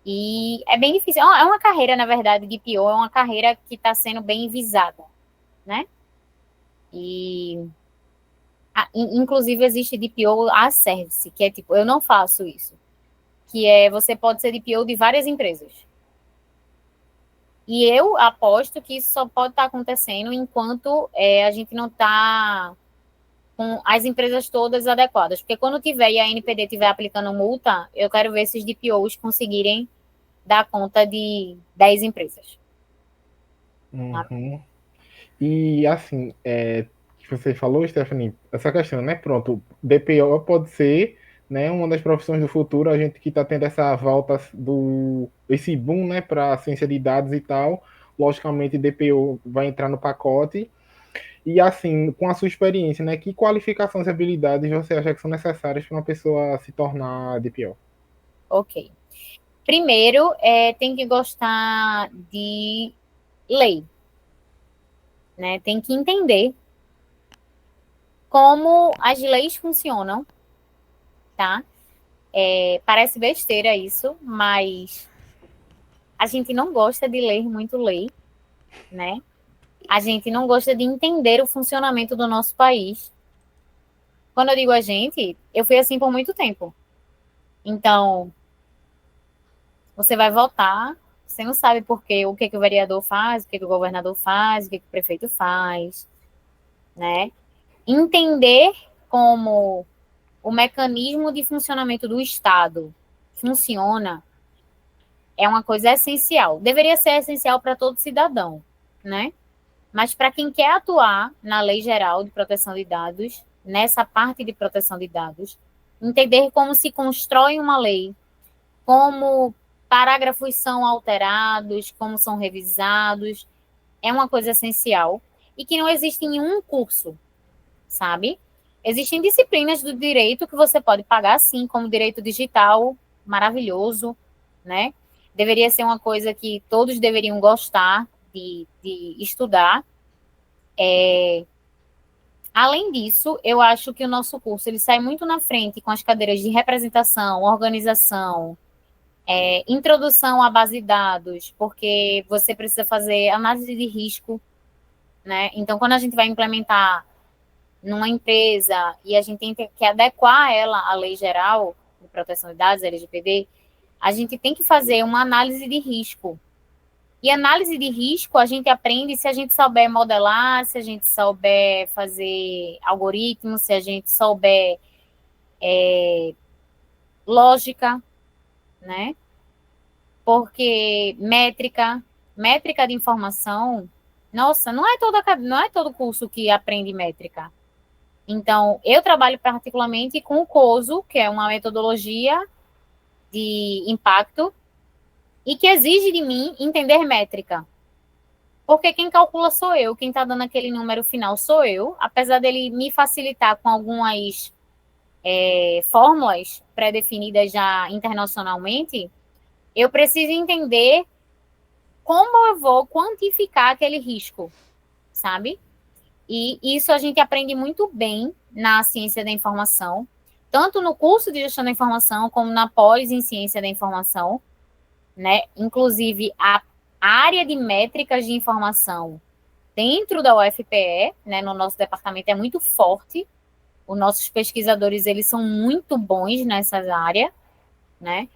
e é bem difícil. É uma carreira, na verdade, de PO, é uma carreira que está sendo bem visada, né? E inclusive existe DPO a service, que é tipo, eu não faço isso, que é você pode ser DPO de várias empresas. E eu aposto que isso só pode estar acontecendo enquanto a gente não está com as empresas todas adequadas. Porque quando tiver e a NPD estiver aplicando multa, eu quero ver se os DPOs conseguirem dar conta de 10 empresas. Uhum. E assim, que você falou, Stephanie, essa questão, né? Pronto, DPO pode ser, né, uma das profissões do futuro, a gente que está tendo essa volta esse boom, né, para a ciência de dados e tal. Logicamente, DPO vai entrar no pacote. E assim, com a sua experiência, né, que qualificações e habilidades você acha que são necessárias para uma pessoa se tornar DPO? Ok. Primeiro, tem que gostar de lei, né? Tem que entender como as leis funcionam, tá? Parece besteira isso, mas a gente não gosta de ler muito lei, né? A gente não gosta de entender o funcionamento do nosso país. Quando eu digo a gente, eu fui assim por muito tempo. Então, você vai votar, você não sabe por quê, o que, que o vereador faz, o que, que o governador faz, o que, que o prefeito faz, né? Entender como o mecanismo de funcionamento do Estado funciona é uma coisa essencial. Deveria ser essencial para todo cidadão, né? Mas para quem quer atuar na Lei Geral de Proteção de Dados, nessa parte de proteção de dados, entender como se constrói uma lei, como parágrafos são alterados, como são revisados, é uma coisa essencial e que não existe em um curso, sabe? Existem disciplinas do direito que você pode pagar, sim, como direito digital, maravilhoso, né? Deveria ser uma coisa que todos deveriam gostar de estudar. Além disso, eu acho que o nosso curso ele sai muito na frente com as cadeiras de representação, organização, introdução à base de dados, porque você precisa fazer análise de risco, né? Então, quando a gente vai implementar numa empresa e a gente tem que adequar ela à lei geral de proteção de dados, LGPD, a gente tem que fazer uma análise de risco. E análise de risco a gente aprende se a gente souber modelar, se a gente souber fazer algoritmos, se a gente souber lógica, né? Porque métrica de informação, nossa, não é todo curso que aprende métrica. Então, eu trabalho particularmente com o COSO, que é uma metodologia de impacto, e que exige de mim entender métrica. Porque quem calcula sou eu, quem está dando aquele número final sou eu, apesar dele me facilitar com algumas fórmulas pré-definidas já internacionalmente, eu preciso entender como eu vou quantificar aquele risco, sabe? E isso a gente aprende muito bem na ciência da informação, tanto no curso de gestão da informação, como na pós em ciência da informação, né? Inclusive, a área de métricas de informação dentro da UFPE, né, no nosso departamento, é muito forte. Os nossos pesquisadores, eles são muito bons nessa área, né?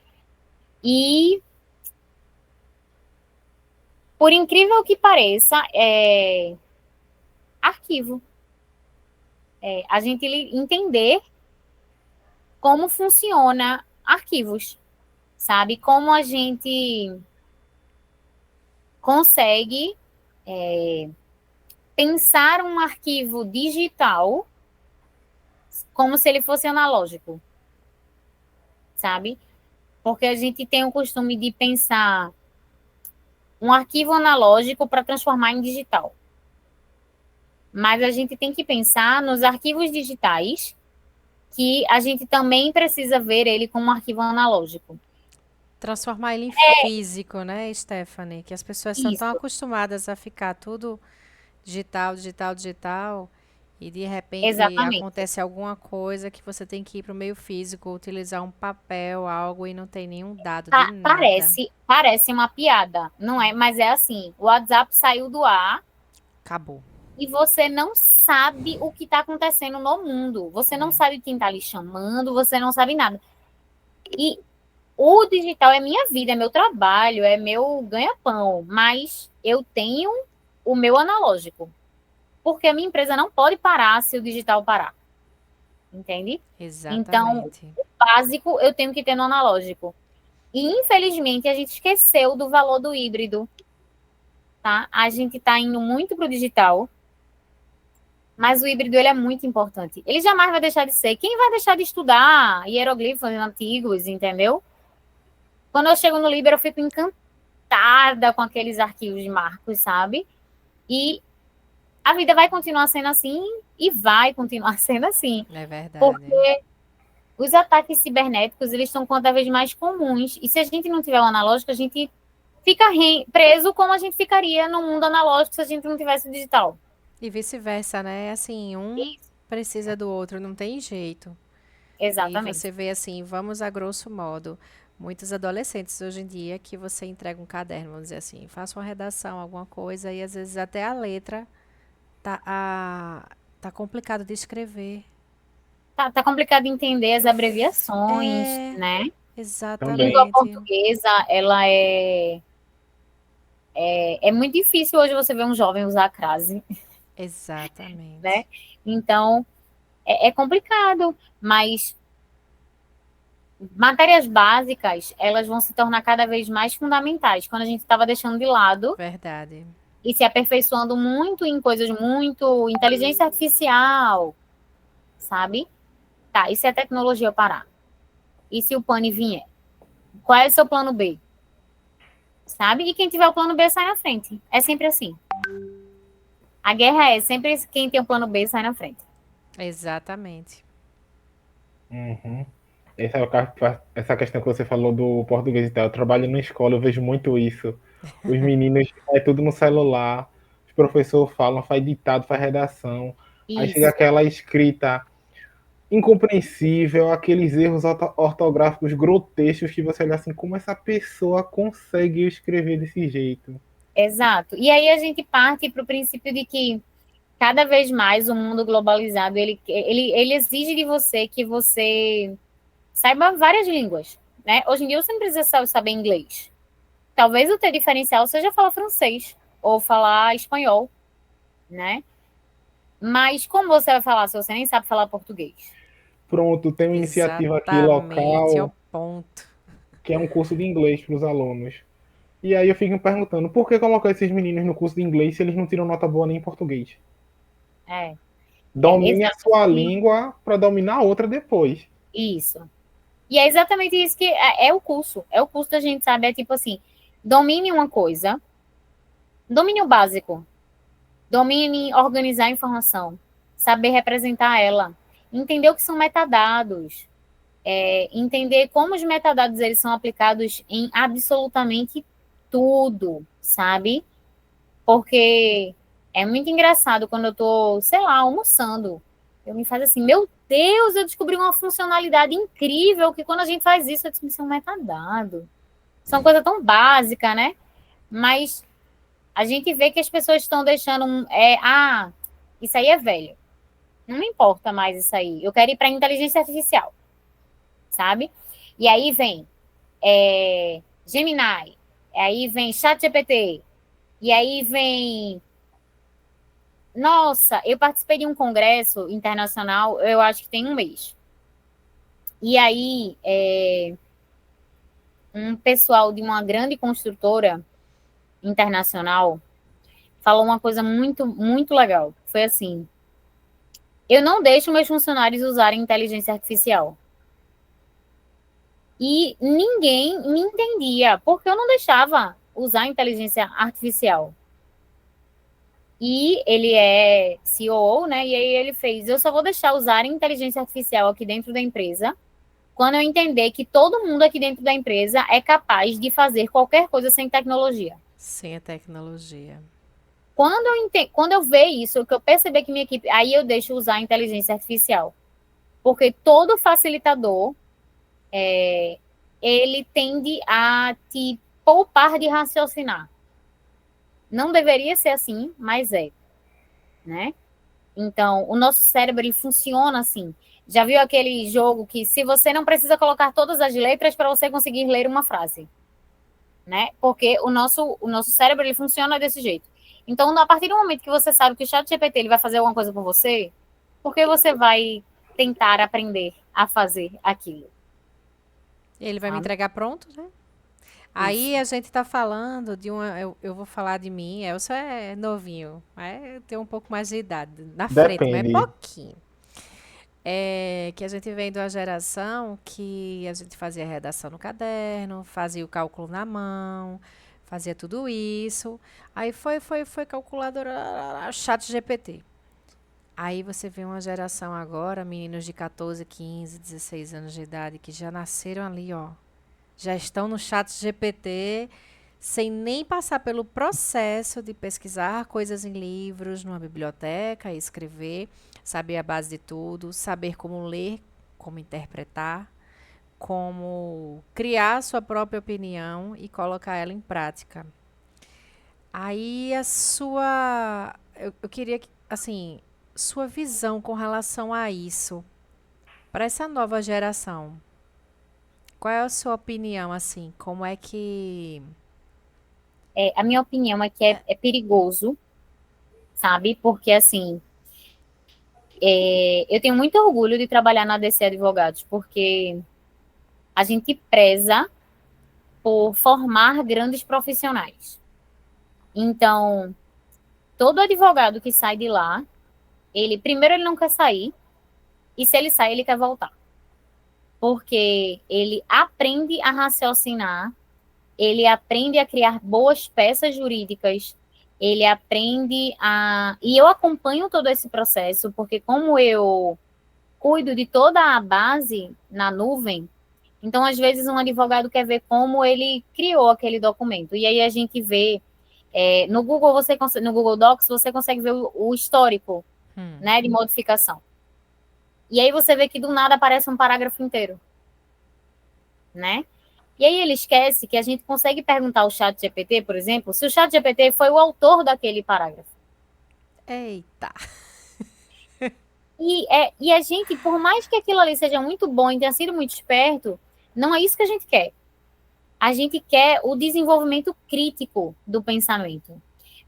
E, por incrível que pareça, arquivo. A gente entender como funciona arquivos, sabe? Como a gente consegue pensar um arquivo digital como se ele fosse analógico, sabe? Porque a gente tem o costume de pensar um arquivo analógico para transformar em digital. Mas a gente tem que pensar nos arquivos digitais, que a gente também precisa ver ele como um arquivo analógico. Transformar ele em físico, né, Stephanie? Que as pessoas são tão Isso, acostumadas a ficar tudo digital, digital, digital, e de repente exatamente. acontece alguma coisa que você tem que ir para o meio físico, utilizar um papel, algo, e não tem nenhum dado de nada. Parece uma piada, não é? Mas é assim, o WhatsApp saiu do ar Acabou. e você não sabe o que está acontecendo no mundo. Você não sabe quem está lhe chamando, você não sabe nada. E o digital é minha vida, é meu trabalho, é meu ganha-pão, mas eu tenho o meu analógico. Porque a minha empresa não pode parar se o digital parar. Entende? Então, Exatamente. o básico eu tenho que ter no analógico. E, infelizmente, a gente esqueceu do valor do híbrido, tá? A gente está indo muito para o digital, mas o híbrido ele é muito importante. Ele jamais vai deixar de ser. Quem vai deixar de estudar hieroglifos antigos, entendeu? Quando eu chego no Liber, eu fico encantada com aqueles arquivos de marcos, sabe? E a vida vai continuar sendo assim e vai continuar sendo assim. É verdade. Porque os ataques cibernéticos, eles estão cada vez mais comuns. E se a gente não tiver o analógico, a gente fica preso como a gente ficaria no mundo analógico se a gente não tivesse o digital. E vice-versa, né? Assim, um Isso. precisa do outro, não tem jeito. E você Exatamente. vê assim, vamos a grosso modo, muitos adolescentes hoje em dia que você entrega um caderno, vamos dizer assim, faça uma redação, alguma coisa, e às vezes até a letra tá complicado de escrever. Tá complicado entender as abreviações, É, né? Também. Língua exatamente. portuguesa, ela é muito difícil hoje você ver um jovem usar a crase, né? Exatamente. Então, é complicado, mas matérias básicas, elas vão se tornar cada vez mais fundamentais. Quando a gente estava deixando de lado Verdade. e se aperfeiçoando muito em coisas muito inteligência artificial, sabe? Tá, e se a tecnologia parar? E se o pane vier? Qual é o seu plano B? Sabe? E quem tiver o plano B sai na frente. É sempre assim. A guerra é sempre quem tem o plano B sai na frente. Exatamente. Uhum. Essa questão que você falou do português e tal, eu trabalho na escola, eu vejo muito isso. Os meninos, é tudo no celular, os professores falam, faz ditado, faz redação, aí chega Isso. aquela escrita incompreensível, aqueles erros ortográficos grotescos que você olha assim, como essa pessoa consegue escrever desse jeito? Exato. E aí a gente parte para o princípio de que cada vez mais o mundo globalizado, ele exige de você que você saiba várias línguas, né? Hoje em dia você não precisa saber inglês. Talvez o teu diferencial seja falar francês ou falar espanhol, né? Mas como você vai falar se você nem sabe falar português? Pronto, tem uma iniciativa aqui Exatamente, é o local ponto. que é um curso de inglês para os alunos. E aí eu fico me perguntando, por que colocar esses meninos no curso de inglês se eles não tiram nota boa nem em português? É, Domine a sua exatamente língua para dominar a outra depois. isso. E é exatamente isso que é o curso. É o curso da gente, sabe? É tipo assim, domine uma coisa, domine o básico, domine organizar a informação, saber representar ela, entender o que são metadados, entender como os metadados eles são aplicados em absolutamente tudo, sabe? Porque é muito engraçado quando eu tô, sei lá, almoçando. Eu me faz assim, meu Deus, eu descobri uma funcionalidade incrível que quando a gente faz isso, eu disse, isso é um metadado. Isso é uma coisa tão básica, né? Mas a gente vê que as pessoas estão deixando isso aí é velho. Não me importa mais isso aí. Eu quero ir para inteligência artificial, sabe? E aí vem Gemini, aí vem ChatGPT, e aí vem. Nossa, eu participei de um congresso internacional, eu acho que tem um mês. E aí, um pessoal de uma grande construtora internacional falou uma coisa muito, muito legal. Foi assim: eu não deixo meus funcionários usarem inteligência artificial. E ninguém me entendia, porque eu não deixava usar inteligência artificial. E ele é CEO, né? E aí ele fez: eu só vou deixar usar inteligência artificial aqui dentro da empresa quando eu entender que todo mundo aqui dentro da empresa é capaz de fazer qualquer coisa sem tecnologia. Sem a tecnologia. Quando eu ver isso, que eu perceber que minha equipe, aí eu deixo usar a inteligência artificial. Porque todo facilitador, ele tende a te poupar de raciocinar. Não deveria ser assim, mas é, né? Então, o nosso cérebro, ele funciona assim. Já viu aquele jogo que se você não precisa colocar todas as letras para você conseguir ler uma frase, né? Porque o nosso cérebro, ele funciona desse jeito. Então, a partir do momento que você sabe que o ChatGPT ele vai fazer alguma coisa por você, por que você vai tentar aprender a fazer aquilo? Ele vai me Sabe? entregar pronto, né? Aí Isso. a gente tá falando de uma. Eu vou falar de mim. Elcio é novinho. Eu tenho um pouco mais de idade. Na frente, mas é Depende. pouquinho. É que a gente vem de uma geração que a gente fazia redação no caderno, fazia o cálculo na mão, fazia tudo isso. Aí foi calculadora, chat GPT. Aí você vê uma geração agora, meninos de 14, 15, 16 anos de idade, que já nasceram ali, ó. Já estão no chat GPT, sem nem passar pelo processo de pesquisar coisas em livros, numa biblioteca, escrever, saber a base de tudo, saber como ler, como interpretar, como criar sua própria opinião e colocar ela em prática. Aí a sua. Eu queria que, assim, sua visão com relação a isso, para essa nova geração. Qual é a sua opinião, assim? Como é que. A minha opinião é que é perigoso, sabe? Porque, assim, eu tenho muito orgulho de trabalhar na DC Advogados, porque a gente preza por formar grandes profissionais. Então, todo advogado que sai de lá, primeiro, ele não quer sair, e se ele sai, ele quer voltar. Porque ele aprende a raciocinar, ele aprende a criar boas peças jurídicas, ele aprende a. E eu acompanho todo esse processo, porque como eu cuido de toda a base na nuvem, então, às vezes, um advogado quer ver como ele criou aquele documento. E aí a gente vê. No Google, no Google Docs, você consegue ver o histórico, né, de modificação. E aí você vê que do nada aparece um parágrafo inteiro, né? E aí ele esquece que a gente consegue perguntar ao ChatGPT, por exemplo, se o ChatGPT foi o autor daquele parágrafo. Eita! E a gente, por mais que aquilo ali seja muito bom e tenha sido muito esperto, não é isso que a gente quer. A gente quer o desenvolvimento crítico do pensamento.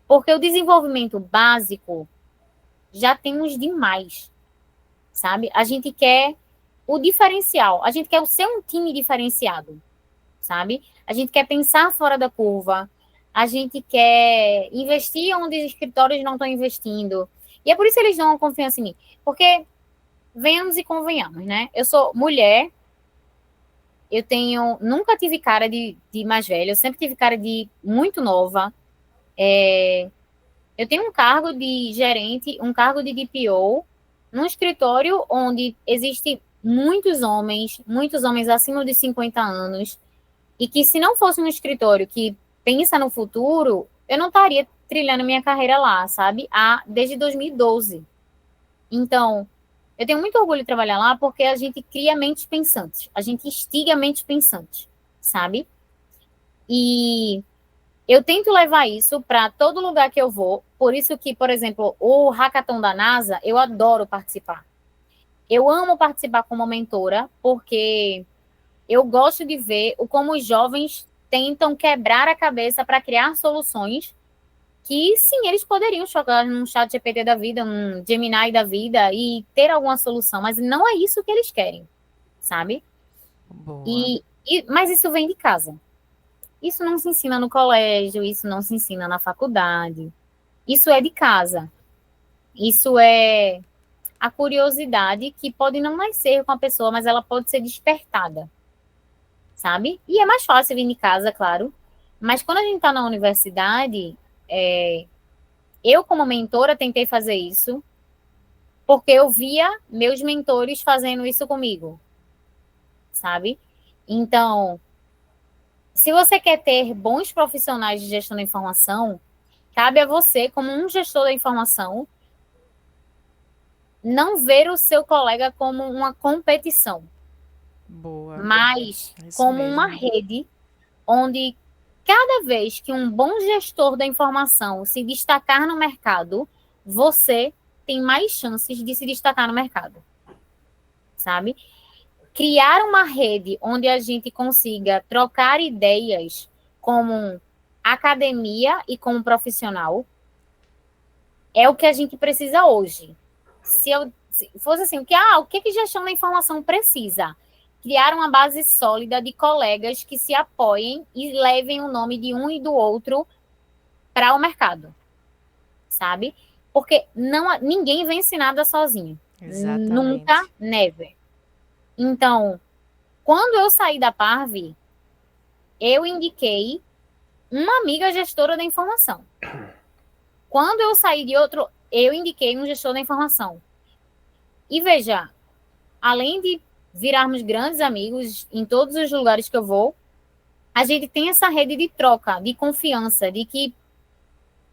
Porque o desenvolvimento básico já temos demais, sabe? A gente quer o diferencial, a gente quer ser um time diferenciado, sabe? A gente quer pensar fora da curva, a gente quer investir onde os escritórios não estão investindo. E é por isso que eles dão uma confiança em mim. Porque, venhamos e convenhamos, né? Eu sou mulher, nunca tive cara de mais velha, eu sempre tive cara de muito nova. Eu tenho um cargo de gerente, um cargo de DPO, num escritório onde existem muitos homens acima de 50 anos, e que se não fosse um escritório que pensa no futuro, eu não estaria trilhando minha carreira lá, sabe? Desde 2012. Então, eu tenho muito orgulho de trabalhar lá porque a gente cria mentes pensantes, a gente instiga mentes pensantes, sabe? E eu tento levar isso para todo lugar que eu vou, por isso que, por exemplo, o Hackathon da NASA, eu adoro participar. Eu amo participar como mentora, porque eu gosto de ver como os jovens tentam quebrar a cabeça para criar soluções que, sim, eles poderiam jogar num chat GPT da vida, num Gemini da vida e ter alguma solução, mas não é isso que eles querem, sabe? Boa. Mas isso vem de casa. Isso não se ensina no colégio, isso não se ensina na faculdade. Isso é de casa. Isso é a curiosidade que pode não nascer com a pessoa, mas ela pode ser despertada, sabe? E é mais fácil vir de casa, claro. Mas quando a gente está na universidade, eu como mentora tentei fazer isso, porque eu via meus mentores fazendo isso comigo, sabe? Então, se você quer ter bons profissionais de gestão da informação, cabe a você, como um gestor da informação, não ver o seu colega como uma competição, Boa. mas Isso como mesmo. uma rede onde cada vez que um bom gestor da informação se destacar no mercado, você tem mais chances de se destacar no mercado, sabe? Criar uma rede onde a gente consiga trocar ideias como academia e como profissional é o que a gente precisa hoje. Se fosse assim, o que gestão da informação precisa? Criar uma base sólida de colegas que se apoiem e levem o nome de um e do outro para o mercado, sabe? Porque ninguém vence nada sozinho. Exatamente. Nunca, never. Então, quando eu saí da Parve, eu indiquei uma amiga gestora da informação. Quando eu saí de outro, eu indiquei um gestor da informação. E veja, além de virarmos grandes amigos em todos os lugares que eu vou, a gente tem essa rede de troca, de confiança, de que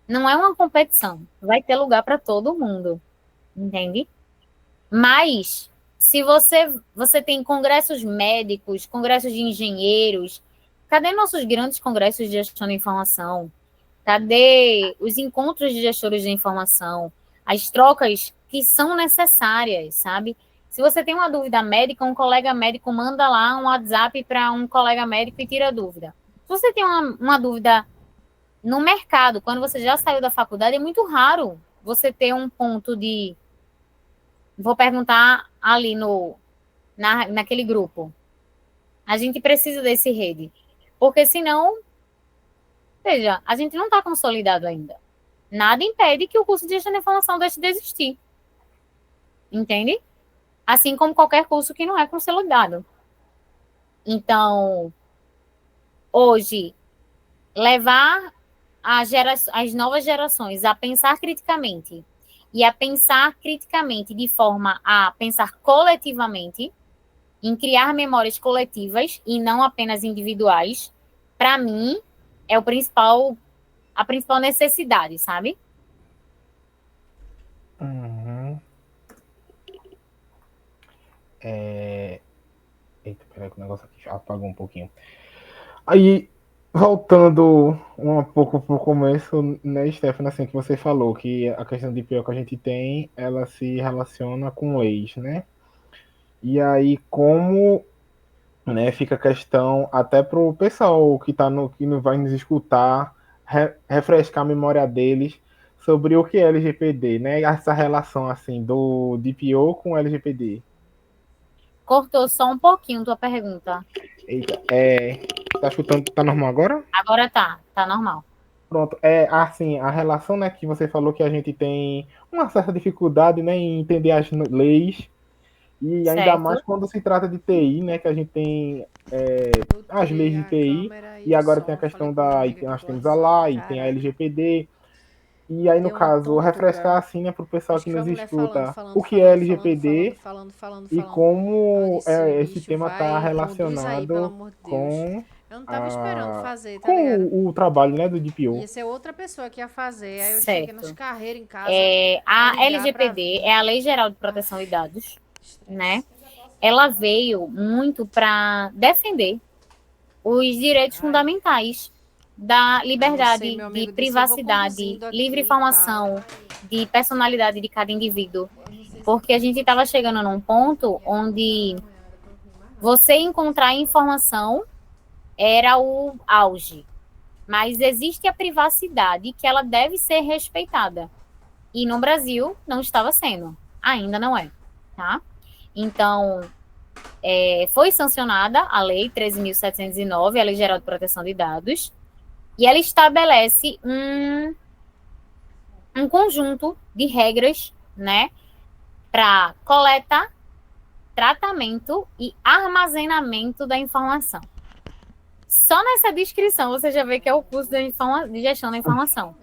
não é uma competição, vai ter lugar para todo mundo, entende? Mas se você tem congressos médicos, congressos de engenheiros, cadê nossos grandes congressos de gestão da informação? Cadê os encontros de gestores de informação? As trocas que são necessárias, sabe? Se você tem uma dúvida médica, um colega médico manda lá um WhatsApp para um colega médico e tira a dúvida. Se você tem uma dúvida no mercado, quando você já saiu da faculdade, é muito raro você ter um ponto de... Vou perguntar ali naquele grupo. A gente precisa desse rede. Porque senão, veja, a gente não está consolidado ainda. Nada impede que o curso de gestão de informação deixe de existir. Entende? Assim como qualquer curso que não é consolidado. Então, hoje, levar as novas gerações a pensar criticamente e a pensar criticamente de forma a pensar coletivamente, em criar memórias coletivas e não apenas individuais, para mim, é a principal necessidade, sabe? Uhum. Eita, peraí que o negócio aqui apagou um pouquinho. Aí, voltando um pouco pro começo, né, Stephanie, assim, que você falou que a questão de pior que a gente tem, ela se relaciona com leis, né? E aí, como, né, fica a questão até pro pessoal que não vai nos escutar, refrescar a memória deles sobre o que é LGPD, né? Essa relação, assim, do DPO com o LGPD. Cortou só um pouquinho tua pergunta. Eita, tá escutando? Tá normal agora? Agora tá normal. Pronto, assim, a relação, né, que você falou que a gente tem uma certa dificuldade, né, em entender as leis, e ainda Certo. mais quando se trata de TI, né, que a gente tem as leis de TI, e e agora som. tem a questão Falei com minha da, amiga que nós tô temos a usando. LAI, tem a Caraca. LGPD, e aí no Deu uma caso, refrescar tontura. assim, né, pro pessoal Acho que que foi nos a mulher escuta, falando, o que é falando, LGPD falando. e Ela como disse, esse bicho, tema está vai, conduz aí, pelo relacionado amor de Deus. com, Eu não tava esperando fazer, tá ligado? com o trabalho, né, do DPO. Ia ser outra pessoa que ia fazer. Aí eu Certo. cheguei nas carreiras em casa. A pra ligar, LGPD pra... é a Lei Geral de Proteção de Dados, né? Ela veio muito para defender os direitos fundamentais da liberdade meu de amigo disse, eu vou privacidade, conduzindo aqui livre e tal. informação, de personalidade de cada indivíduo. Porque a gente estava chegando num ponto onde você encontrar informação era o auge. Mas existe a privacidade que ela deve ser respeitada. E no Brasil não estava sendo. Ainda não é, tá? Então, foi sancionada a Lei 13.709, a Lei Geral de Proteção de Dados, e ela estabelece um conjunto de regras, né, para coleta, tratamento e armazenamento da informação. Só nessa descrição você já vê que é o curso de gestão da informação,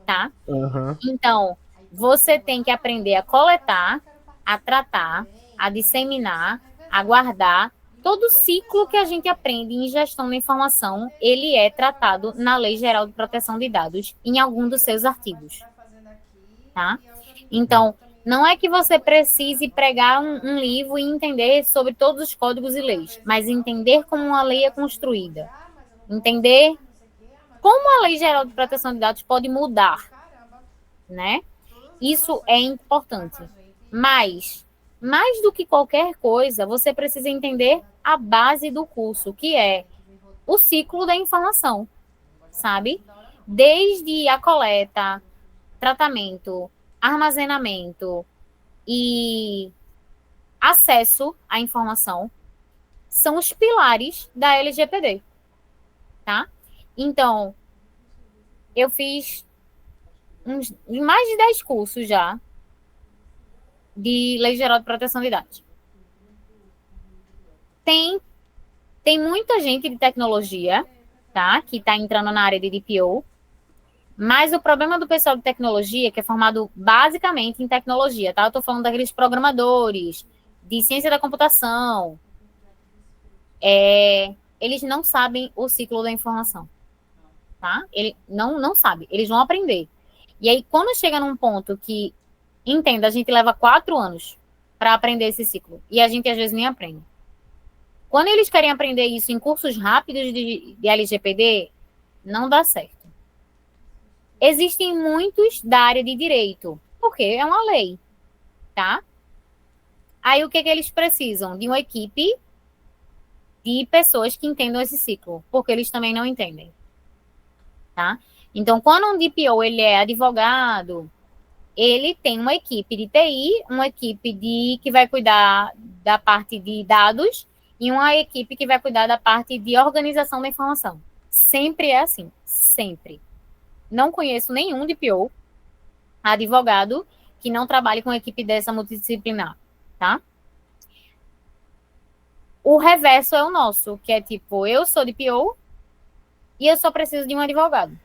tá? Uhum. Então, você tem que aprender a coletar, a tratar, a disseminar, a guardar. Todo o ciclo que a gente aprende em gestão da informação, ele é tratado na Lei Geral de Proteção de Dados, em algum dos seus artigos, tá? Então, não é que você precise pregar um livro e entender sobre todos os códigos e leis, mas entender como uma lei é construída. Entender como a Lei Geral de Proteção de Dados pode mudar, né? Isso é importante. Mas, mais do que qualquer coisa, você precisa entender a base do curso, que é o ciclo da informação, sabe? Desde a coleta, tratamento, armazenamento e acesso à informação são os pilares da LGPD, tá? Então, eu fiz mais de 10 cursos já de Lei Geral de Proteção de Dados. Tem muita gente de tecnologia, tá? Que está entrando na área de DPO, mas o problema do pessoal de tecnologia, que é formado basicamente em tecnologia, tá? Eu estou falando daqueles programadores, de ciência da computação, eles não sabem o ciclo da informação, tá? Ele não sabe, eles vão aprender. E aí, quando chega num ponto que, entenda, a gente leva 4 anos para aprender esse ciclo, e a gente às vezes nem aprende. Quando eles querem aprender isso em cursos rápidos de LGPD, não dá certo. Existem muitos da área de direito, porque é uma lei, tá? Aí o que eles precisam? De uma equipe de pessoas que entendam esse ciclo, porque eles também não entendem, tá? Então, quando um DPO ele é advogado, ele tem uma equipe de TI, uma equipe que vai cuidar da parte de dados e uma equipe que vai cuidar da parte de organização da informação. Sempre é assim, sempre. Não conheço nenhum DPO, advogado, que não trabalhe com uma equipe dessa multidisciplinar, tá? O reverso é o nosso, que é tipo, eu sou DPO e eu só preciso de um advogado.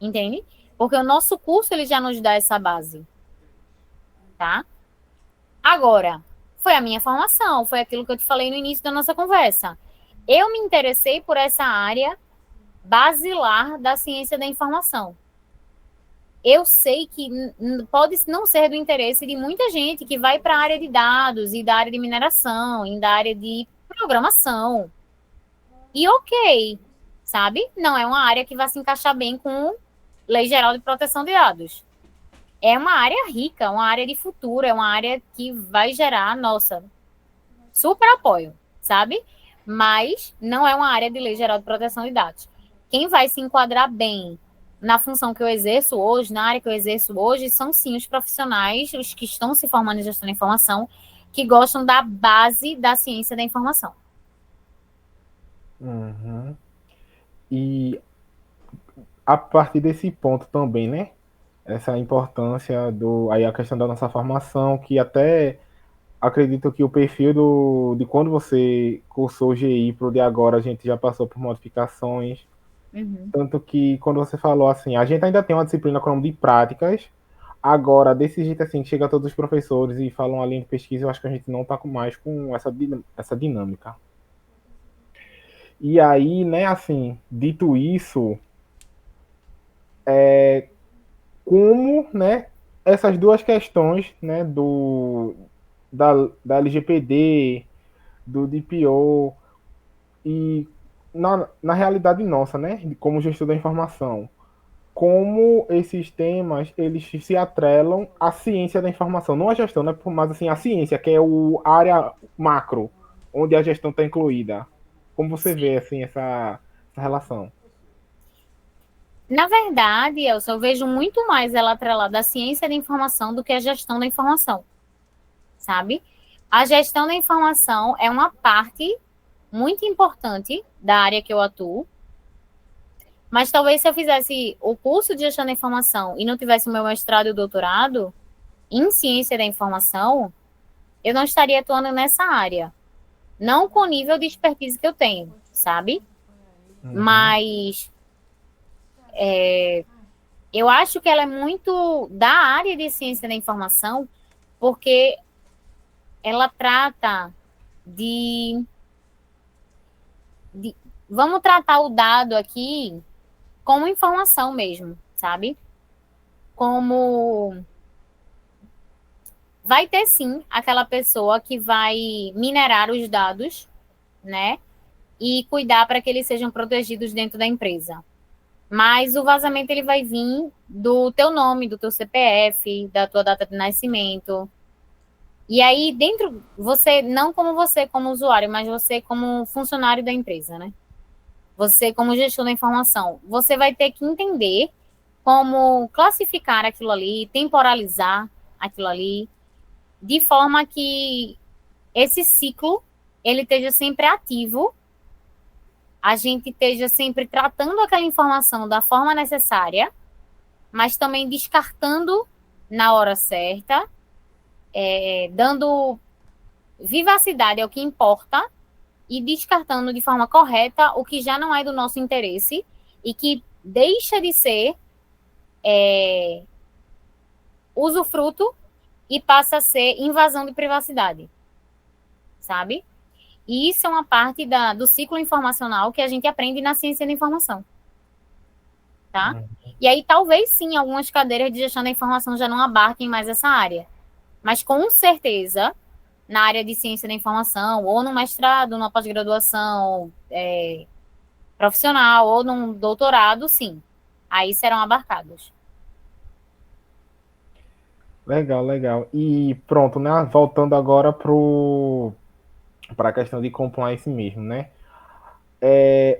Entende? Porque o nosso curso, ele já nos dá essa base, tá? Agora, foi a minha formação, foi aquilo que eu te falei no início da nossa conversa. Eu me interessei por essa área basilar da ciência da informação. Eu sei que pode não ser do interesse de muita gente que vai para a área de dados e da área de mineração e da área de programação. E ok, sabe? Não é uma área que vai se encaixar bem com Lei Geral de Proteção de Dados. É uma área rica, uma área de futuro, é uma área que vai gerar, nossa, super apoio, sabe? Mas não é uma área de Lei Geral de Proteção de Dados. Quem vai se enquadrar bem na função que eu exerço hoje, na área que eu exerço hoje, são sim os profissionais, os que estão se formando em gestão da informação, que gostam da base da ciência da informação. Uhum. E a partir desse ponto também, né? Essa importância aí a questão da nossa formação, que até acredito que o perfil de quando você cursou GI para o de agora, a gente já passou por modificações. Tanto que quando você falou assim, a gente ainda tem uma disciplina com o nome de práticas, agora, desse jeito assim, chega todos os professores e falam a linha de pesquisa, eu acho que a gente não está mais com essa dinâmica. E aí, né, assim, dito isso, como, né, essas duas questões, né, da LGPD, do DPO e na realidade nossa, né, como gestor da informação, como esses temas eles se atrelam à ciência da informação, não à gestão, né, mas assim a ciência, que é a área macro, onde a gestão está incluída. Como você vê assim essa relação? Na verdade, Elson, eu vejo muito mais ela atrelada à ciência da informação do que à gestão da informação, sabe? A gestão da informação é uma parte muito importante da área que eu atuo, mas talvez se eu fizesse o curso de gestão da informação e não tivesse o meu mestrado e o doutorado em ciência da informação, eu não estaria atuando nessa área. Não com o nível de expertise que eu tenho, sabe? Mas eu acho que ela é muito da área de ciência da informação, porque ela trata vamos tratar o dado aqui como informação mesmo, sabe? Como vai ter sim aquela pessoa que vai minerar os dados, né? E cuidar para que eles sejam protegidos dentro da empresa. Mas o vazamento ele vai vir do teu nome, do teu CPF, da tua data de nascimento. E aí, dentro, não como você como usuário, mas você como funcionário da empresa, né? Você como gestor da informação. Você vai ter que entender como classificar aquilo ali, temporalizar aquilo ali, de forma que esse ciclo ele esteja sempre ativo, a gente esteja sempre tratando aquela informação da forma necessária, mas também descartando na hora certa, dando vivacidade ao que importa e descartando de forma correta o que já não é do nosso interesse e que deixa de ser usufruto e passa a ser invasão de privacidade, sabe? E isso é uma parte do ciclo informacional que a gente aprende na ciência da informação, tá? E aí, talvez, sim, algumas cadeiras de gestão da informação já não abarquem mais essa área. Mas, com certeza, na área de ciência da informação, ou no mestrado, numa pós-graduação profissional, ou num doutorado, sim. Aí serão abarcados. Legal, legal. E pronto, né? Voltando agora para a questão de compliance mesmo, né?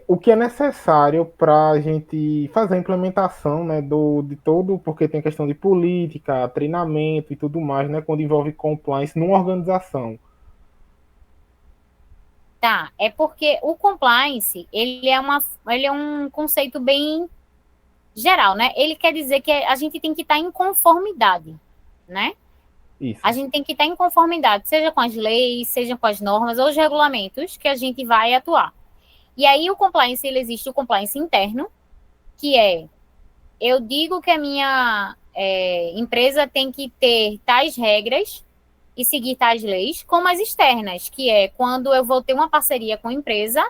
O que é necessário para a gente fazer a implementação, né, de todo, porque tem questão de política, treinamento e tudo mais, né, quando envolve compliance numa organização. Tá, é porque o compliance, ele é um conceito bem geral, né? Ele quer dizer que a gente tem que estar em conformidade, né? Isso. A gente tem que estar em conformidade, seja com as leis, seja com as normas ou os regulamentos que a gente vai atuar. E aí o compliance, ele existe o compliance interno, que eu digo que a minha empresa tem que ter tais regras e seguir tais leis, como as externas, que é quando eu vou ter uma parceria com a empresa,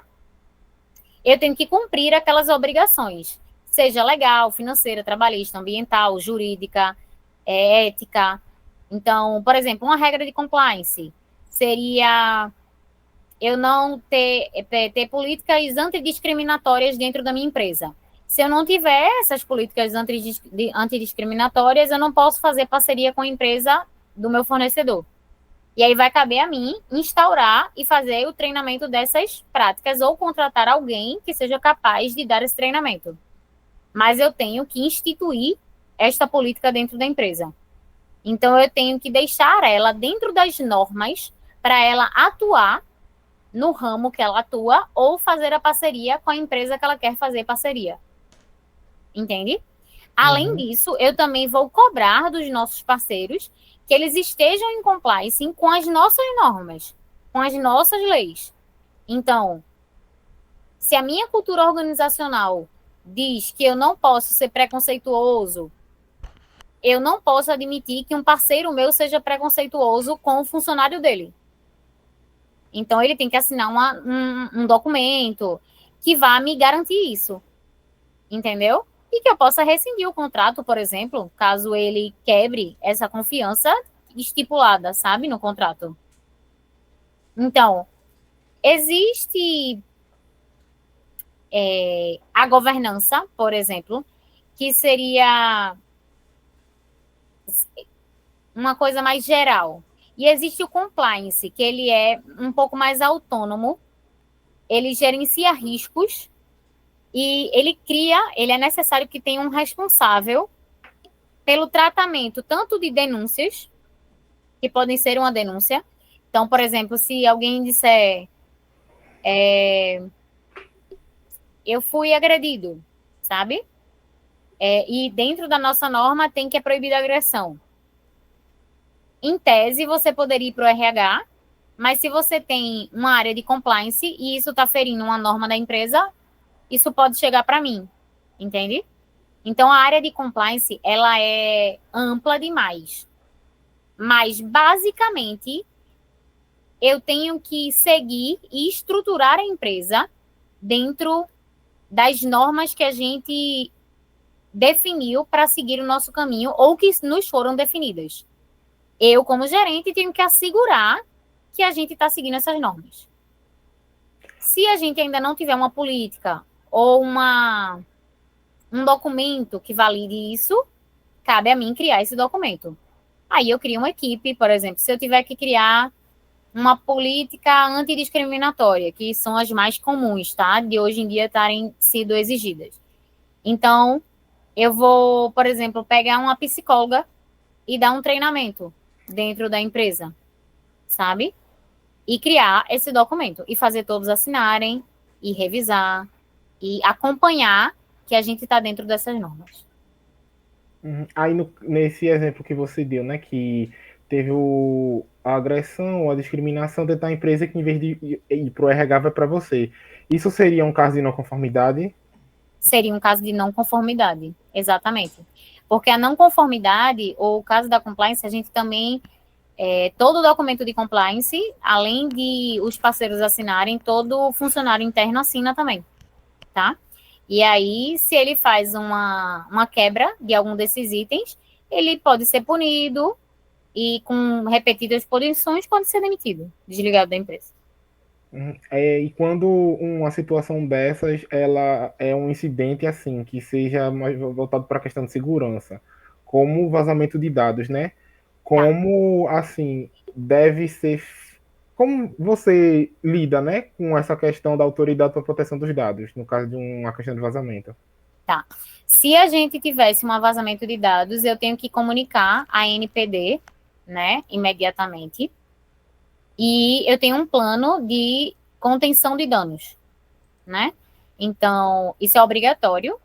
eu tenho que cumprir aquelas obrigações, seja legal, financeira, trabalhista, ambiental, jurídica, ética. Então, por exemplo, uma regra de compliance seria eu não ter políticas antidiscriminatórias dentro da minha empresa. Se eu não tiver essas políticas antidiscriminatórias, eu não posso fazer parceria com a empresa do meu fornecedor. E aí vai caber a mim instaurar e fazer o treinamento dessas práticas ou contratar alguém que seja capaz de dar esse treinamento. Mas eu tenho que instituir esta política dentro da empresa. Então, eu tenho que deixar ela dentro das normas para ela atuar no ramo que ela atua ou fazer a parceria com a empresa que ela quer fazer parceria. Entende? Além disso, eu também vou cobrar dos nossos parceiros que eles estejam em compliance com as nossas normas, com as nossas leis. Então, se a minha cultura organizacional diz que eu não posso ser preconceituoso, eu não posso admitir que um parceiro meu seja preconceituoso com o funcionário dele. Então, ele tem que assinar um documento que vá me garantir isso. Entendeu? E que eu possa rescindir o contrato, por exemplo, caso ele quebre essa confiança estipulada, sabe, no contrato. Então, existe a governança, por exemplo, que seria uma coisa mais geral. E existe o compliance, que ele é um pouco mais autônomo, ele gerencia riscos e ele é necessário que tenha um responsável pelo tratamento tanto de denúncias, que podem ser uma denúncia, Então, por exemplo, se alguém disser, eu fui agredido, sabe? E dentro da nossa norma tem que é proibida a agressão. Em tese, você poderia ir para o RH, mas se você tem uma área de compliance e isso está ferindo uma norma da empresa, isso pode chegar para mim, entende? Então, a área de compliance, ela é ampla demais. Mas, basicamente, eu tenho que seguir e estruturar a empresa dentro das normas que a gente definiu para seguir o nosso caminho ou que nos foram definidas. Eu, como gerente, tenho que assegurar que a gente está seguindo essas normas. Se a gente ainda não tiver uma política ou um documento que valide isso, cabe a mim criar esse documento. Aí eu crio uma equipe, por exemplo, se eu tiver que criar uma política antidiscriminatória, que são as mais comuns, tá? De hoje em dia estarem sido exigidas. Então, eu vou, por exemplo, pegar uma psicóloga e dar um treinamento dentro da empresa, sabe? E criar esse documento e fazer todos assinarem e revisar e acompanhar que a gente está dentro dessas normas. Aí nesse exemplo que você deu, né, que teve a agressão, a discriminação dentro da empresa que em vez de ir para o RH vai para você. Isso seria um caso de não conformidade? Seria um caso de não conformidade, exatamente. Porque a não conformidade, ou o caso da compliance, a gente também, todo documento de compliance, além de os parceiros assinarem, todo funcionário interno assina também, tá? E aí, se ele faz uma quebra de algum desses itens, ele pode ser punido e com repetidas punições pode ser demitido, desligado da empresa. E quando uma situação dessas, ela é um incidente assim, que seja mais voltado para a questão de segurança, como o vazamento de dados, né? Tá. Como, assim, deve ser... Como você lida, né, com essa questão da autoridade para a proteção dos dados, no caso de uma questão de vazamento? Tá. Se a gente tivesse um vazamento de dados, eu tenho que comunicar a NPD, né, imediatamente. E eu tenho um plano de contenção de danos, né? Então, isso é obrigatório.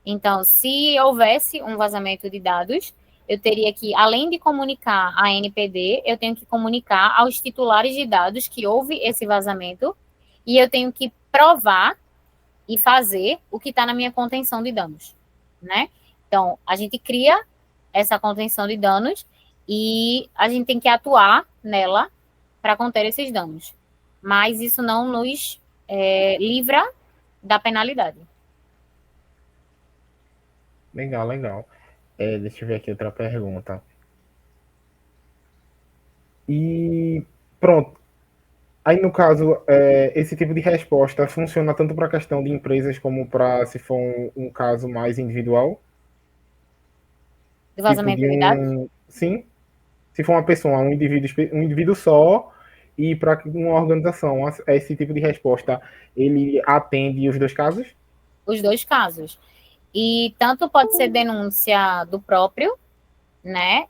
Então, se houvesse um vazamento de dados, eu teria que, além de comunicar à NPD, eu tenho que comunicar aos titulares de dados que houve esse vazamento e eu tenho que provar e fazer o que está na minha contenção de danos, né? Então, a gente cria essa contenção de danos e a gente tem que atuar nela para conter esses danos. Mas isso não nos livra da penalidade. Legal, legal. Deixa eu ver aqui outra pergunta. E pronto. Aí, no caso, esse tipo de resposta funciona tanto para a questão de empresas como para se for um caso mais individual? Do Tipo vazamento de de dados? Sim, se for uma pessoa, um indivíduo só, e para uma organização, esse tipo de resposta, ele atende os dois casos? Os dois casos. E tanto pode ser denúncia do próprio, né?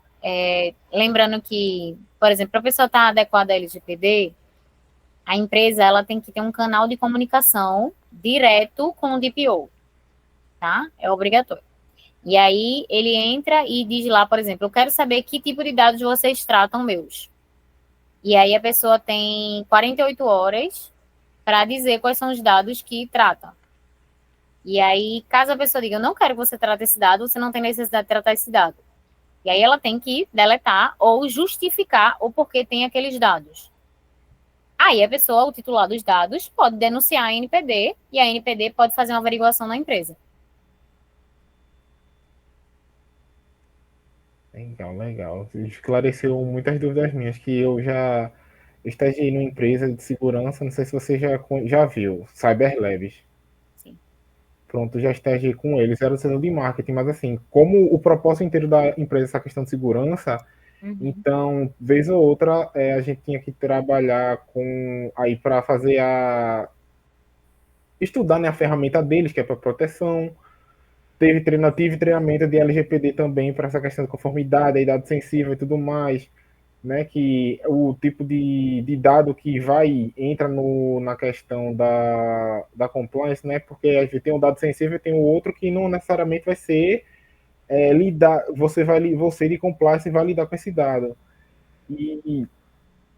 Lembrando que, por exemplo, para a pessoa estar adequada à LGPD, a empresa ela tem que ter um canal de comunicação direto com o DPO, tá? É obrigatório. E aí ele entra e diz lá, por exemplo, eu quero saber que tipo de dados vocês tratam meus. E aí a pessoa tem 48 horas para dizer quais são os dados que trata. E aí, caso a pessoa diga, eu não quero que você trate esse dado, você não tem necessidade de tratar esse dado. E aí ela tem que deletar ou justificar o porquê tem aqueles dados. Aí a pessoa, o titular dos dados, pode denunciar a NPD e a NPD pode fazer uma averiguação na empresa. Legal, legal. Esclareceu muitas dúvidas minhas, que eu já estagiei numa empresa de segurança, não sei se você já viu, Cyberlabs. Sim. Pronto, já estagiei com eles, era o setor de marketing, mas assim, como o propósito inteiro da empresa é essa questão de segurança, então, vez ou outra, a gente tinha que trabalhar com aí para fazer estudar, né, a ferramenta deles, que é para proteção. Tive treinamento de LGPD também para essa questão de conformidade, dados sensíveis e tudo mais. né, que o tipo de dado que entra na questão da compliance, né, porque a gente tem um dado sensível e tem o outro que não necessariamente vai ser lidar, você de compliance vai lidar com esse dado. E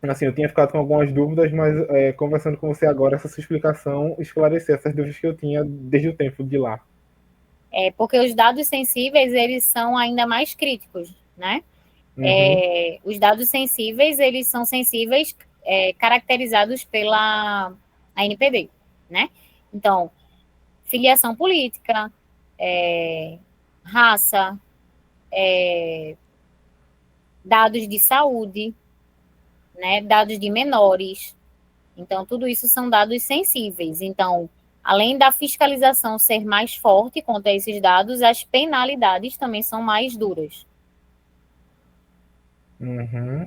assim, eu tinha ficado com algumas dúvidas, mas conversando com você agora, essa sua explicação esclareceu essas dúvidas que eu tinha desde o tempo de lá. Porque os dados sensíveis, eles são ainda mais críticos, né? Uhum. Os dados sensíveis, eles são sensíveis caracterizados pela ANPD, né? Então, filiação política, raça, dados de saúde, né? Dados de menores. Então, tudo isso são dados sensíveis. Então, além da fiscalização ser mais forte contra esses dados, as penalidades também são mais duras. Uhum.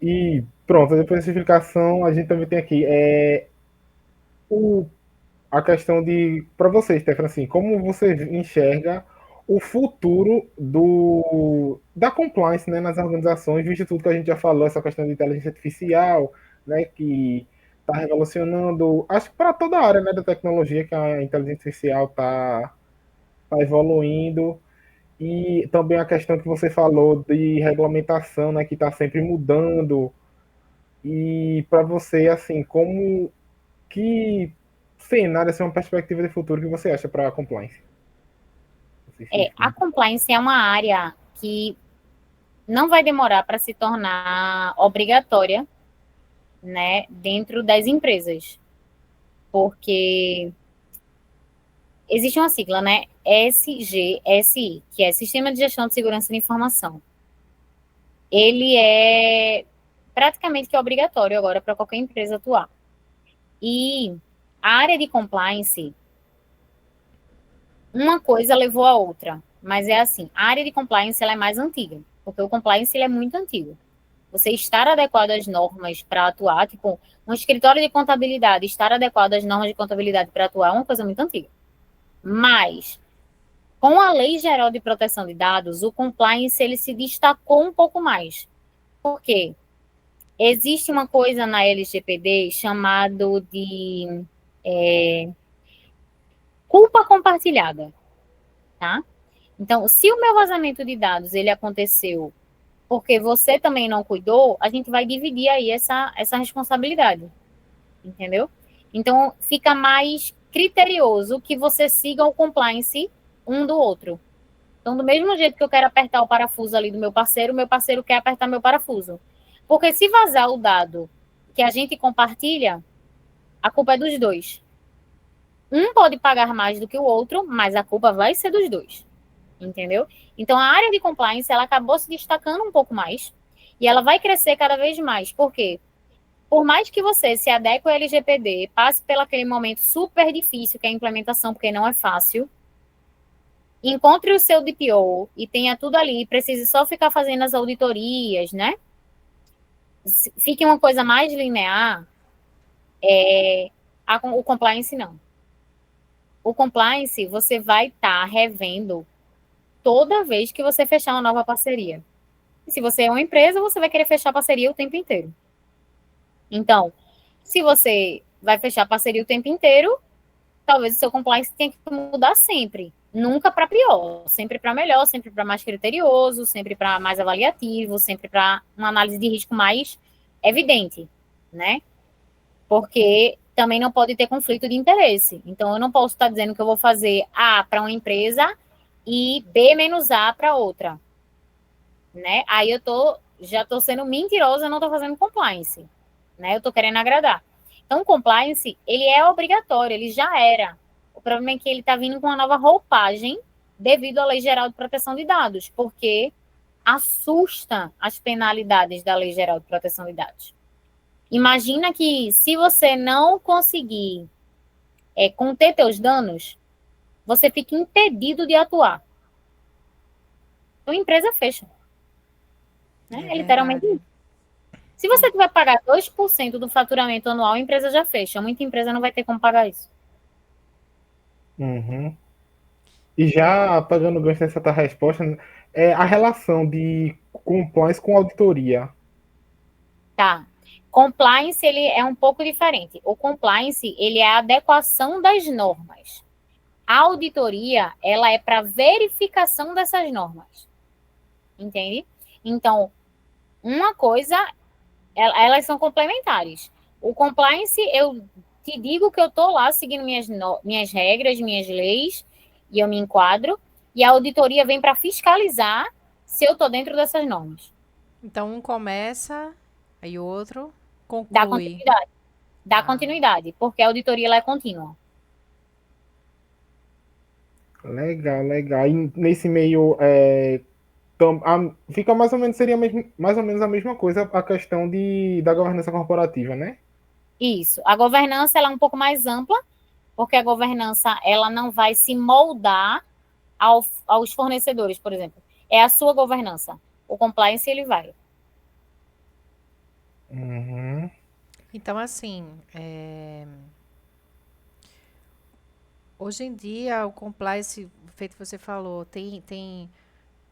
E pronto, depois dessa explicação, a gente também tem aqui o, a questão de, para você, Stefano, assim, como você enxerga o futuro da compliance, né, nas organizações, visto tudo que a gente já falou, essa questão de inteligência artificial, né, que está revolucionando, acho que para toda a área, né, da tecnologia, que a inteligência artificial tá evoluindo, e também a questão que você falou de regulamentação, né, que está sempre mudando. E para você, assim, como que cenário, assim, uma perspectiva de futuro que você acha para a compliance? A compliance é uma área que não vai demorar para se tornar obrigatória, né, dentro das empresas, porque existe uma sigla, né, SGSI, que é Sistema de Gestão de Segurança da Informação. Ele é praticamente que obrigatório agora para qualquer empresa atuar. E a área de compliance, uma coisa levou a outra, mas é assim, a área de compliance ela é mais antiga, porque o compliance ele é muito antigo. Você estar adequado às normas para atuar, tipo, um escritório de contabilidade estar adequado às normas de contabilidade para atuar é uma coisa muito antiga. Mas, com a Lei Geral de Proteção de Dados, o compliance ele se destacou um pouco mais. Por quê? Existe uma coisa na LGPD chamado de culpa compartilhada, tá? Então, se o meu vazamento de dados ele aconteceu porque você também não cuidou, a gente vai dividir aí essa responsabilidade, entendeu? Então, fica mais criterioso que você siga o compliance um do outro. Então, do mesmo jeito que eu quero apertar o parafuso ali do meu parceiro quer apertar meu parafuso. Porque se vazar o dado que a gente compartilha, a culpa é dos dois. Um pode pagar mais do que o outro, mas a culpa vai ser dos dois. Entendeu? Então, a área de compliance, ela acabou se destacando um pouco mais e ela vai crescer cada vez mais. Por quê? Por mais que você se adeque ao LGPD, passe pelo aquele momento super difícil que é a implementação, porque não é fácil, encontre o seu DPO e tenha tudo ali, precise só ficar fazendo as auditorias, né? Fique uma coisa mais linear, o compliance não. O compliance, você vai estar revendo toda vez que você fechar uma nova parceria. E se você é uma empresa, você vai querer fechar parceria o tempo inteiro. Então, se você vai fechar parceria o tempo inteiro, talvez o seu compliance tenha que mudar sempre. Nunca para pior, sempre para melhor, sempre para mais criterioso, sempre para mais avaliativo, sempre para uma análise de risco mais evidente, né? Porque também não pode ter conflito de interesse. Então, eu não posso estar dizendo que eu vou fazer A para uma empresa e B menos A para outra, né? Aí já estou sendo mentirosa, não estou fazendo compliance, né? Eu estou querendo agradar. Então, o compliance, ele é obrigatório, ele já era. O problema é que ele está vindo com uma nova roupagem devido à Lei Geral de Proteção de Dados, porque assusta as penalidades da Lei Geral de Proteção de Dados. Imagina que se você não conseguir conter teus danos, você fica impedido de atuar. Então, a empresa fecha. Né? É literalmente isso. Se você tiver que pagar 2% do faturamento anual, a empresa já fecha. Muita empresa não vai ter como pagar isso. Uhum. E já pegando o gancho dessa tua resposta, é a relação de compliance com auditoria. Tá. Compliance, ele é um pouco diferente. O compliance, ele é a adequação das normas. A auditoria, ela é para verificação dessas normas. Entende? Então, uma coisa, elas são complementares. O compliance, eu te digo que eu estou lá seguindo minhas regras, minhas leis, e eu me enquadro, e a auditoria vem para fiscalizar se eu estou dentro dessas normas. Então, um começa, aí o outro Dá conclui. continuidade. Dá Ah. continuidade, porque a auditoria ela é contínua. Legal, legal. E nesse meio, fica mais ou menos, seria mais ou menos a mesma coisa a questão da governança corporativa, né? Isso. A governança ela é um pouco mais ampla, porque a governança ela não vai se moldar aos fornecedores, por exemplo. É a sua governança. O compliance ele vai. Uhum. Então, assim, hoje em dia, o compliance, feito que você falou, tem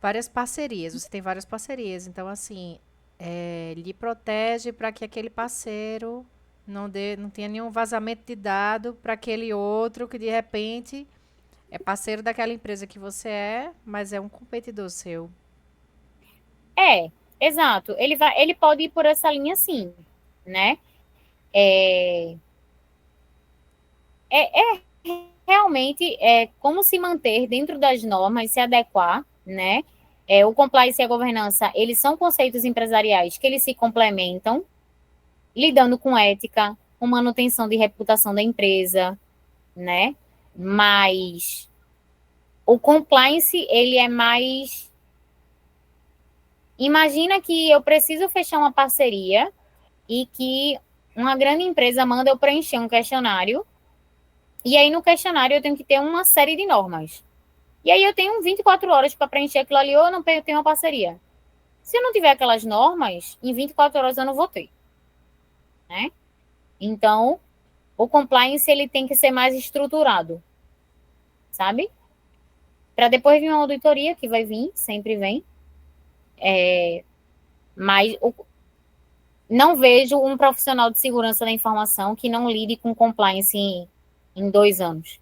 várias parcerias. Você tem várias parcerias. Então, assim, lhe protege para que aquele parceiro não tenha nenhum vazamento de dado para aquele outro que, de repente, é parceiro daquela empresa que você é, mas é um competidor seu. Exato. Ele pode ir por essa linha sim, né? É realmente como se manter dentro das normas, se adequar, né? O compliance e a governança, eles são conceitos empresariais que eles se complementam, lidando com ética, com manutenção de reputação da empresa, né? Mas o compliance, ele é mais... Imagina que eu preciso fechar uma parceria e que uma grande empresa manda eu preencher um questionário, e aí no questionário eu tenho que ter uma série de normas. E aí eu tenho 24 horas para preencher aquilo ali, ou eu não tenho uma parceria. Se eu não tiver aquelas normas, em 24 horas eu não vou ter, né? Então, o compliance ele tem que ser mais estruturado, sabe? Para depois vir uma auditoria, que vai vir, sempre vem. Mas não vejo um profissional de segurança da informação que não lide com compliance em 2 anos.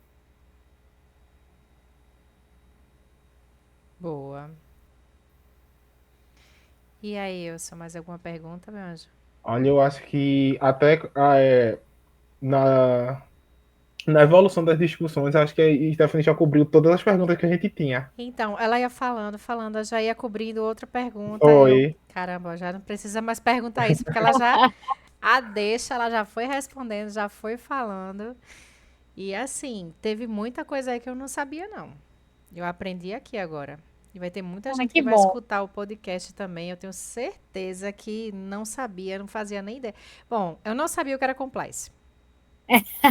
Boa. E aí, Wilson, mais alguma pergunta, meu anjo? Olha, eu acho que até na, na evolução das discussões, acho que a Stephanie já cobriu todas as perguntas que a gente tinha. Então, ela ia falando, eu já ia cobrindo outra pergunta. Oi. Caramba, já não precisa mais perguntar isso, porque ela já foi respondendo, já foi falando. E assim, teve muita coisa aí que eu não sabia, não. Eu aprendi aqui agora. E vai ter muita gente Que que vai bom. escutar o podcast também. Eu tenho certeza que não sabia, não fazia nem ideia. Bom, eu não sabia o que era compliance.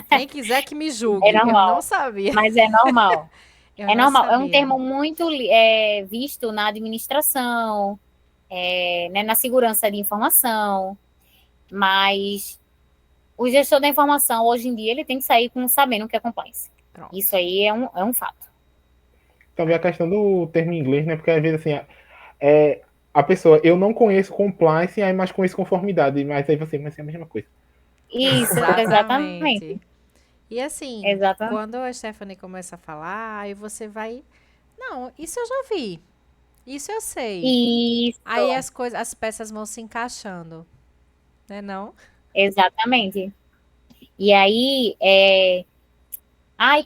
Quem quiser que me julgue, É normal. eu não sabia. Mas é normal. Eu É não normal. É um sabia. termo muito visto na administração, né, na segurança de informação, mas o gestor da informação, hoje em dia, ele tem que sair sabendo o que é compliance. Pronto. Isso aí é um fato. Também a questão do termo em inglês, né? Porque às vezes assim, a pessoa, eu não conheço compliance, aí mais conheço conformidade, mas aí você, mas é a mesma coisa. Isso, exatamente. E assim, Exatamente. quando a Stephanie começa a falar, aí você vai. Não, isso eu já vi. Isso eu sei. Isso, Aí as peças vão se encaixando. Né, não? exatamente. E aí, e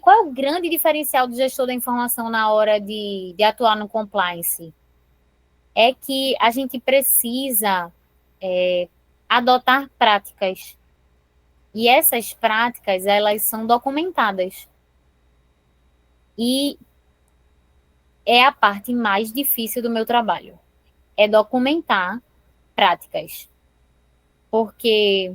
qual é o grande diferencial do gestor da informação na hora de atuar no compliance? É que a gente precisa adotar práticas. E essas práticas, elas são documentadas. E é a parte mais difícil do meu trabalho. É documentar práticas. Porque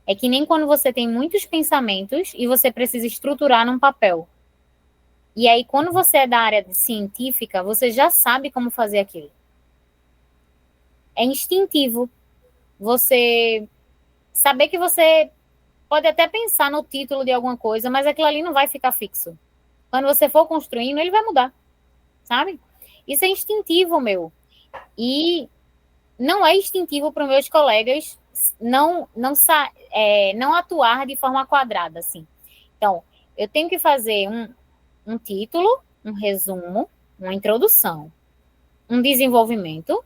é que nem quando você tem muitos pensamentos e você precisa estruturar num papel. E aí, quando você é da área científica, você já sabe como fazer aquilo. É instintivo. Você saber que você pode até pensar no título de alguma coisa, mas aquilo ali não vai ficar fixo. Quando você for construindo, ele vai mudar, sabe? Isso é instintivo, meu. E não é instintivo para os meus colegas não atuar de forma quadrada, assim. Então, eu tenho que fazer um título, um resumo, uma introdução, um desenvolvimento,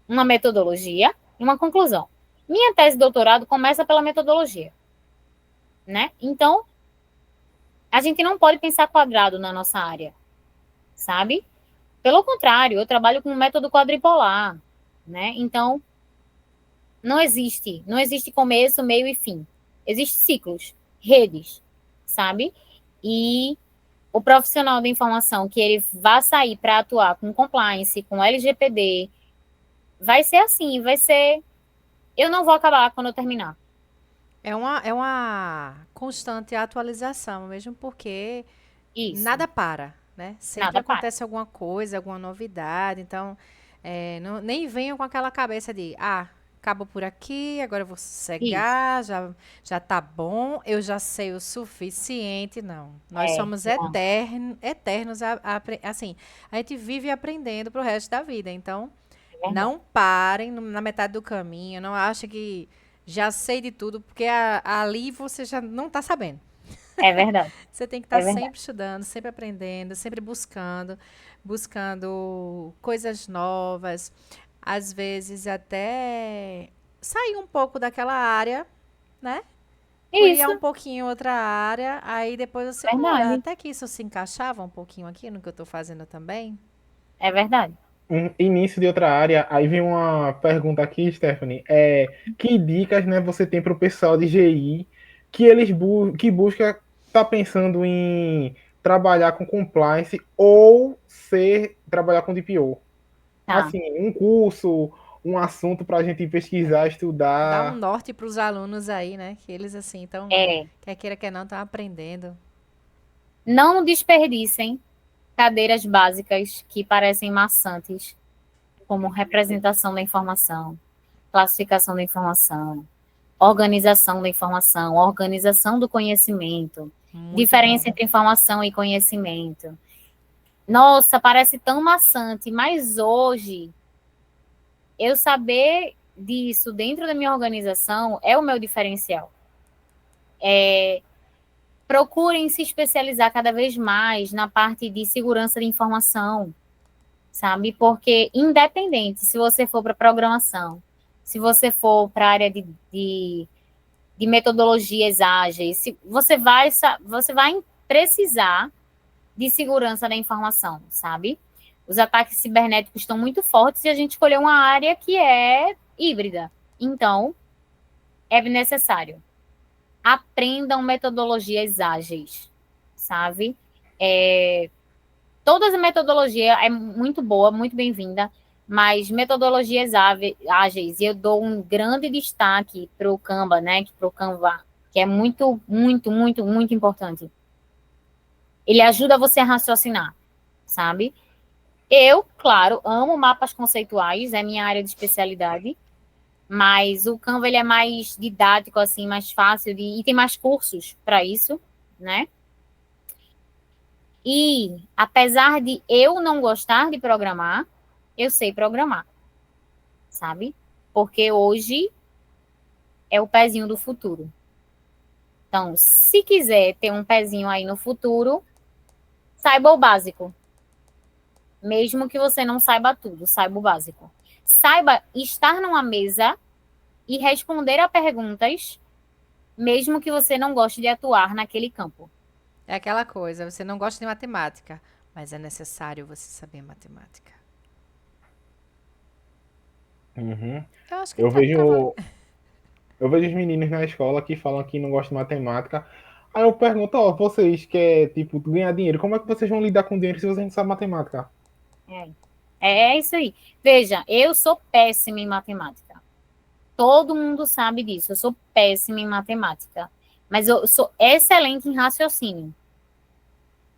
uma metodologia e uma conclusão. Minha tese de doutorado começa pela metodologia, né? Então, a gente não pode pensar quadrado na nossa área, sabe? Pelo contrário, eu trabalho com um método quadripolar, né? Então, não existe começo, meio e fim. Existem ciclos, redes, sabe? E o profissional da informação que ele vai sair para atuar com compliance, com LGPD, vai ser assim, vai ser... Eu não vou acabar quando eu terminar. É uma constante atualização, mesmo porque Isso, nada para, né? Sempre nada para. acontece alguma coisa, alguma novidade. Então, nem venham com aquela cabeça de, acabou por aqui, agora eu vou Isso, sossegar, já tá bom, eu já sei o suficiente. Não. Nós somos não, eternos, assim, a gente vive aprendendo pro resto da vida. Então, é verdade. não parem na metade do caminho, não achem que já sei de tudo, porque ali você já não está sabendo. É verdade, Você tem que estar é verdade. sempre estudando, sempre aprendendo, sempre buscando coisas novas, às vezes até sair um pouco daquela área, né? Criar Isso, um pouquinho outra área, aí depois você, olha, verdade, até que isso se encaixava um pouquinho aqui no que eu estou fazendo também. é verdade. Um início de outra área, aí vem uma pergunta aqui, Stephanie, que dicas, né, você tem para o pessoal de GI que que busca, tá pensando em trabalhar com compliance ou trabalhar com DPO? Tá. Assim, um curso, um assunto para a gente pesquisar, Dar um estudar. norte para os alunos aí, né? Que eles, assim, estão, É, quer queira, quer não, estão aprendendo. não desperdicem cadeiras básicas que parecem maçantes, como representação da informação, classificação da informação, organização do conhecimento, Muito bom. diferença entre informação e conhecimento. Nossa, parece tão maçante, mas hoje eu saber disso dentro da minha organização é o meu diferencial. Procurem se especializar cada vez mais na parte de segurança de informação, sabe? Porque independente se você for para programação, se você for para a área de metodologias ágeis, você vai precisar de segurança da informação, sabe? Os ataques cibernéticos estão muito fortes e a gente escolheu uma área que é híbrida. Então, é necessário. Aprendam metodologias ágeis, sabe? Todas as metodologias é muito boa, muito bem-vinda, mas metodologias ágeis, e eu dou um grande destaque para o Canva, né? Para o Canva, que é muito, muito, muito, muito importante. Ele ajuda você a raciocinar, sabe? Eu, claro, amo mapas conceituais, é minha área de especialidade, mas o Canva ele é mais didático, assim, mais fácil e tem mais cursos para isso, né? E apesar de eu não gostar de programar, eu sei programar, sabe? Porque hoje é o pezinho do futuro. Então, se quiser ter um pezinho aí no futuro, saiba o básico. Mesmo que você não saiba tudo, saiba o básico. Saiba estar numa mesa e responder a perguntas, mesmo que você não goste de atuar naquele campo. É aquela coisa, você não gosta de matemática, mas é necessário você saber matemática. Uhum. Eu acho que Eu tava. vejo, eu vejo os meninos na escola que falam que não gostam de matemática. Aí eu pergunto, ó, vocês que tipo, ganhar dinheiro, como é que vocês vão lidar com dinheiro se vocês não sabem matemática? É, é isso aí. Veja, eu sou péssima em matemática. Todo mundo sabe disso. Eu sou péssima em matemática. Mas eu sou excelente em raciocínio.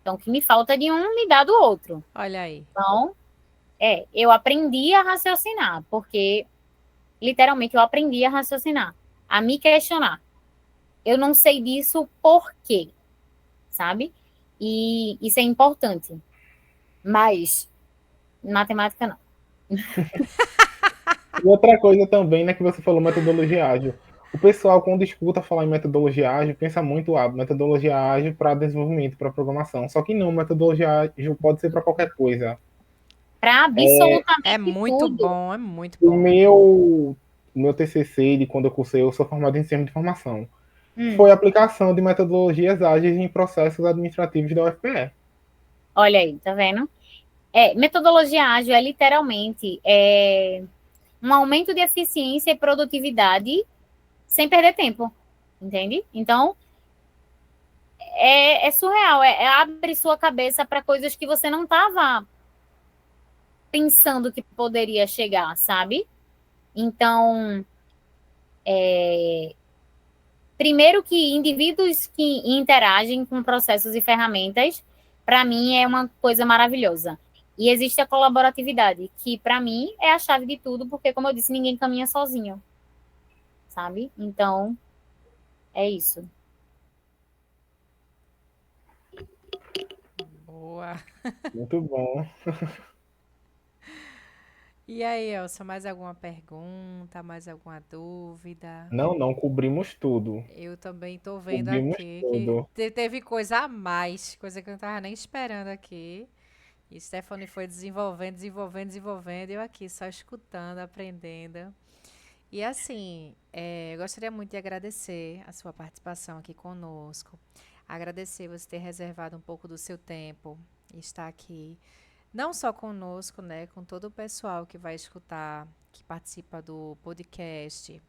Então, o que me falta é de um me dá do outro. Olha aí. Então, eu aprendi a raciocinar, porque literalmente eu aprendi a raciocinar, a me questionar. Eu não sei disso por quê, sabe? E isso é importante. Mas matemática não. E outra coisa também, né, que você falou, metodologia ágil. O pessoal, quando escuta falar em metodologia ágil, pensa muito, metodologia ágil para desenvolvimento, para programação. Só que não, metodologia ágil pode ser para qualquer coisa. Para É absolutamente muito tudo. bom, é muito O bom. meu TCC, de quando eu cursei, eu sou formado em sistema de informação. Foi a aplicação de metodologias ágeis em processos administrativos da UFPE. Olha aí, tá vendo? Metodologia ágil é literalmente um aumento de eficiência e produtividade sem perder tempo, entende? Então, é surreal, abre sua cabeça para coisas que você não estava pensando que poderia chegar, sabe? Então, primeiro que indivíduos que interagem com processos e ferramentas, para mim é uma coisa maravilhosa. E existe a colaboratividade, que para mim é a chave de tudo, porque, como eu disse, ninguém caminha sozinho, sabe? Então, é isso. Boa. Muito bom. E aí, Elsa, mais alguma pergunta, mais alguma dúvida? Não, não, cobrimos tudo. Eu também tô vendo Cobrimos aqui que tudo. teve coisa a mais, coisa que eu não tava nem esperando aqui. E Stephanie foi desenvolvendo, desenvolvendo, desenvolvendo, e eu aqui só escutando, aprendendo. E assim, eu gostaria muito de agradecer a sua participação aqui conosco. Agradecer você ter reservado um pouco do seu tempo e estar aqui, não só conosco, né, com todo o pessoal que vai escutar, que participa do podcast,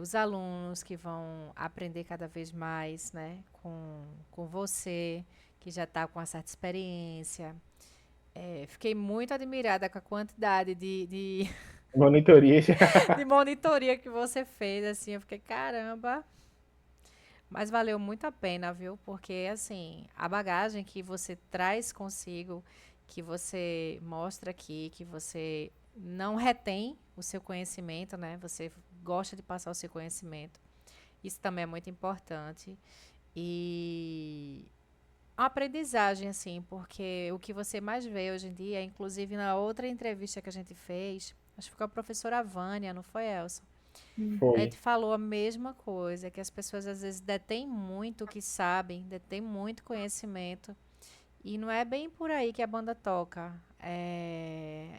os alunos que vão aprender cada vez mais, né, com você, que já está com uma certa experiência. Fiquei muito admirada com a quantidade Monitoria. de monitoria que você fez, assim, eu fiquei, caramba, mas valeu muito a pena, viu? Porque, assim, a bagagem que você traz consigo, que você mostra aqui, que você não retém o seu conhecimento, né? Você gosta de passar o seu conhecimento. Isso também é muito importante. E a aprendizagem, assim, porque o que você mais vê hoje em dia, inclusive na outra entrevista que a gente fez, acho que foi com a professora Vânia, não foi, Elsa? A Foi. gente falou a mesma coisa, que as pessoas às vezes detêm muito o que sabem, detêm muito conhecimento, e não é bem por aí que a banda toca.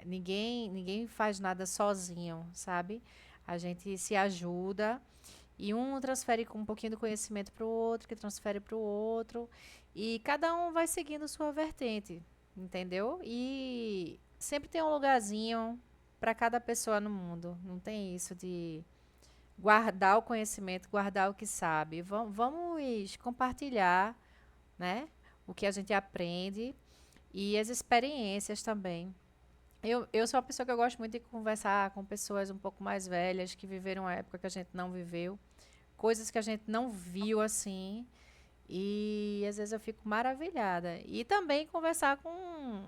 Ninguém faz nada sozinho, sabe? A gente se ajuda e um transfere com um pouquinho do conhecimento para o outro, que transfere para o outro, e cada um vai seguindo sua vertente, entendeu? E sempre tem um lugarzinho para cada pessoa no mundo. Não tem isso de guardar o conhecimento, guardar o que sabe. Vamos compartilhar, né? O que a gente aprende e as experiências também. Eu sou uma pessoa que eu gosto muito de conversar com pessoas um pouco mais velhas, que viveram a época que a gente não viveu, coisas que a gente não viu assim. E às vezes eu fico maravilhada. E também conversar com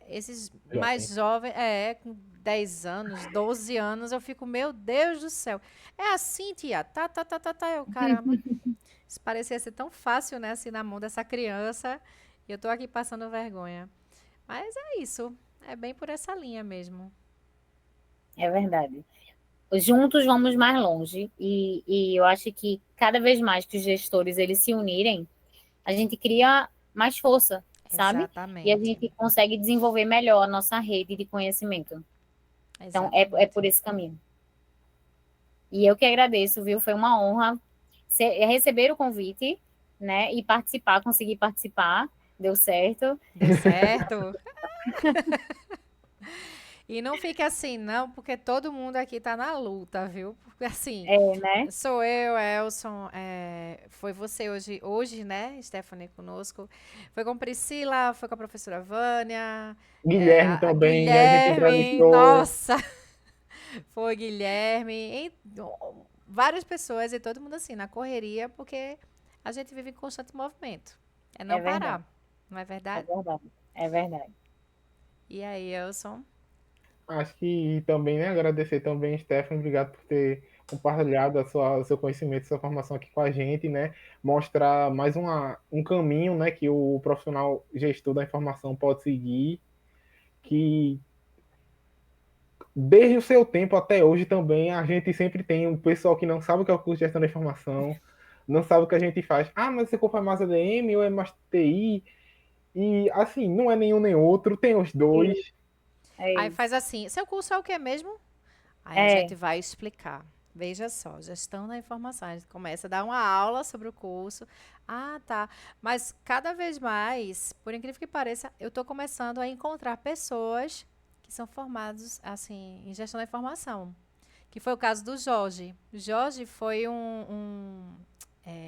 esses mais Jovem. jovens, com 10 anos, 12 anos, eu fico, meu Deus do céu. É assim, tia? Tá, tá, tá, tá, tá. Eu, caramba, isso parecia ser tão fácil, né, assim, na mão dessa criança. E eu tô aqui passando vergonha. Mas é isso. É bem por essa linha mesmo. É verdade. Juntos vamos mais longe. E eu acho que cada vez mais que os gestores eles se unirem, a gente cria mais força, sabe? E a Exatamente. gente consegue desenvolver melhor a nossa rede de conhecimento. Então, é por Exatamente. esse caminho. E eu que agradeço, viu? Foi uma honra receber o convite, né? E participar, conseguir participar. Deu certo. Deu certo? E não fique assim, não, porque todo mundo aqui tá na luta, viu? Porque assim, Né? sou eu, Elson, foi você hoje, né, Stephanie, conosco. Foi com Priscila, foi com a professora Vânia, Guilherme a também, a gente Guilherme, entrevistou. nossa, foi Guilherme, várias pessoas e todo mundo assim, na correria, porque a gente vive em constante movimento. É É não verdade. parar, não é É verdade? verdade. É verdade. E aí, Elson? Acho que também, né, agradecer também, Stefan, obrigado por ter compartilhado o seu conhecimento, sua formação aqui com a gente, né? Mostrar mais um caminho, né, que o profissional gestor da informação pode seguir, que desde o seu tempo até hoje também a gente sempre tem um pessoal que não sabe o que é o curso de gestão da informação, não sabe o que a gente faz. Ah, mas você é mais ADM ou é mais TI? E assim, não é nenhum nem outro, tem os dois. Aí isso. faz assim, seu curso é o que mesmo? Aí a É. gente vai explicar. Veja só, gestão da informação. A gente começa a dar uma aula sobre o curso. Ah, tá. Mas cada vez mais, por incrível que pareça, eu estou começando a encontrar pessoas que são formados assim em gestão da informação. Que foi o caso do Jorge. O Jorge foi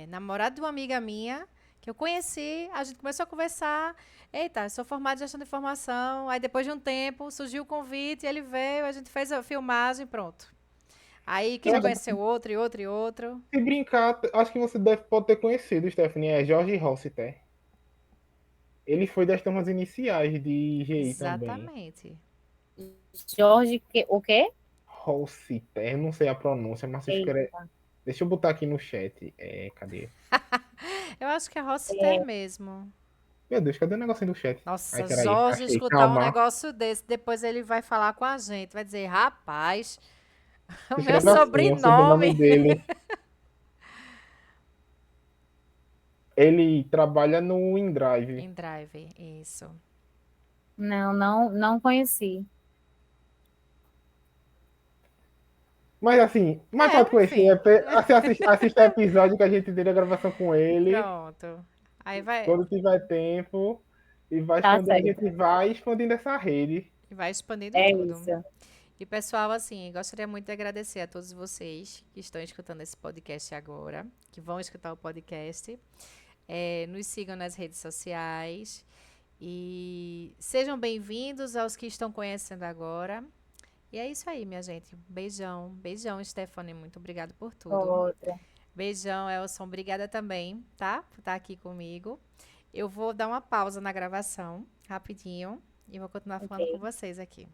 namorado de uma amiga minha que eu conheci, a gente começou a conversar. Eita, eu sou formado em gestão de informação. Aí depois de um tempo surgiu o convite, ele veio, a gente fez a filmagem, pronto. Aí que Eu já acho conheceu outro e outro e outro. Se brincar, acho que você pode ter conhecido, Stephanie, é Jorge Rossiter. Ele foi das turmas iniciais de GI também. Exatamente. Jorge, o quê? Rossiter, não sei a pronúncia, mas se escreve. Eita. Deixa eu botar aqui no chat. Cadê? Eu acho que é Rossiter É, mesmo. Meu Deus, cadê o negocinho do chat? Ai, Nossa, peraí, Jorge achei. escutar um Calma. negócio desse, depois ele vai falar com a gente, vai dizer, rapaz, o Se meu escreve assim, o sobrenome sobrenome. dele. Ele trabalha no InDrive. Em Drive, isso. não conheci. Mas assim, mais É, pode conhecer. enfim. Assim, assista o episódio que a gente teve a gravação com ele. Pronto. Aí vai, Quando tiver tempo. E vai Tá expandir, a certo. gente vai expandindo essa rede. vai expandindo É tudo. isso. E pessoal, assim, gostaria muito de agradecer a todos vocês que estão escutando esse podcast agora, que vão escutar o podcast. Nos sigam nas redes sociais e sejam bem-vindos aos que estão conhecendo agora. E é isso aí, minha gente. Beijão, beijão, Stephanie. Muito obrigada por tudo. Outra. Beijão, Elson. Obrigada também, tá? Por estar aqui comigo. Eu vou dar uma pausa na gravação, rapidinho, e vou continuar falando com Ok. vocês aqui.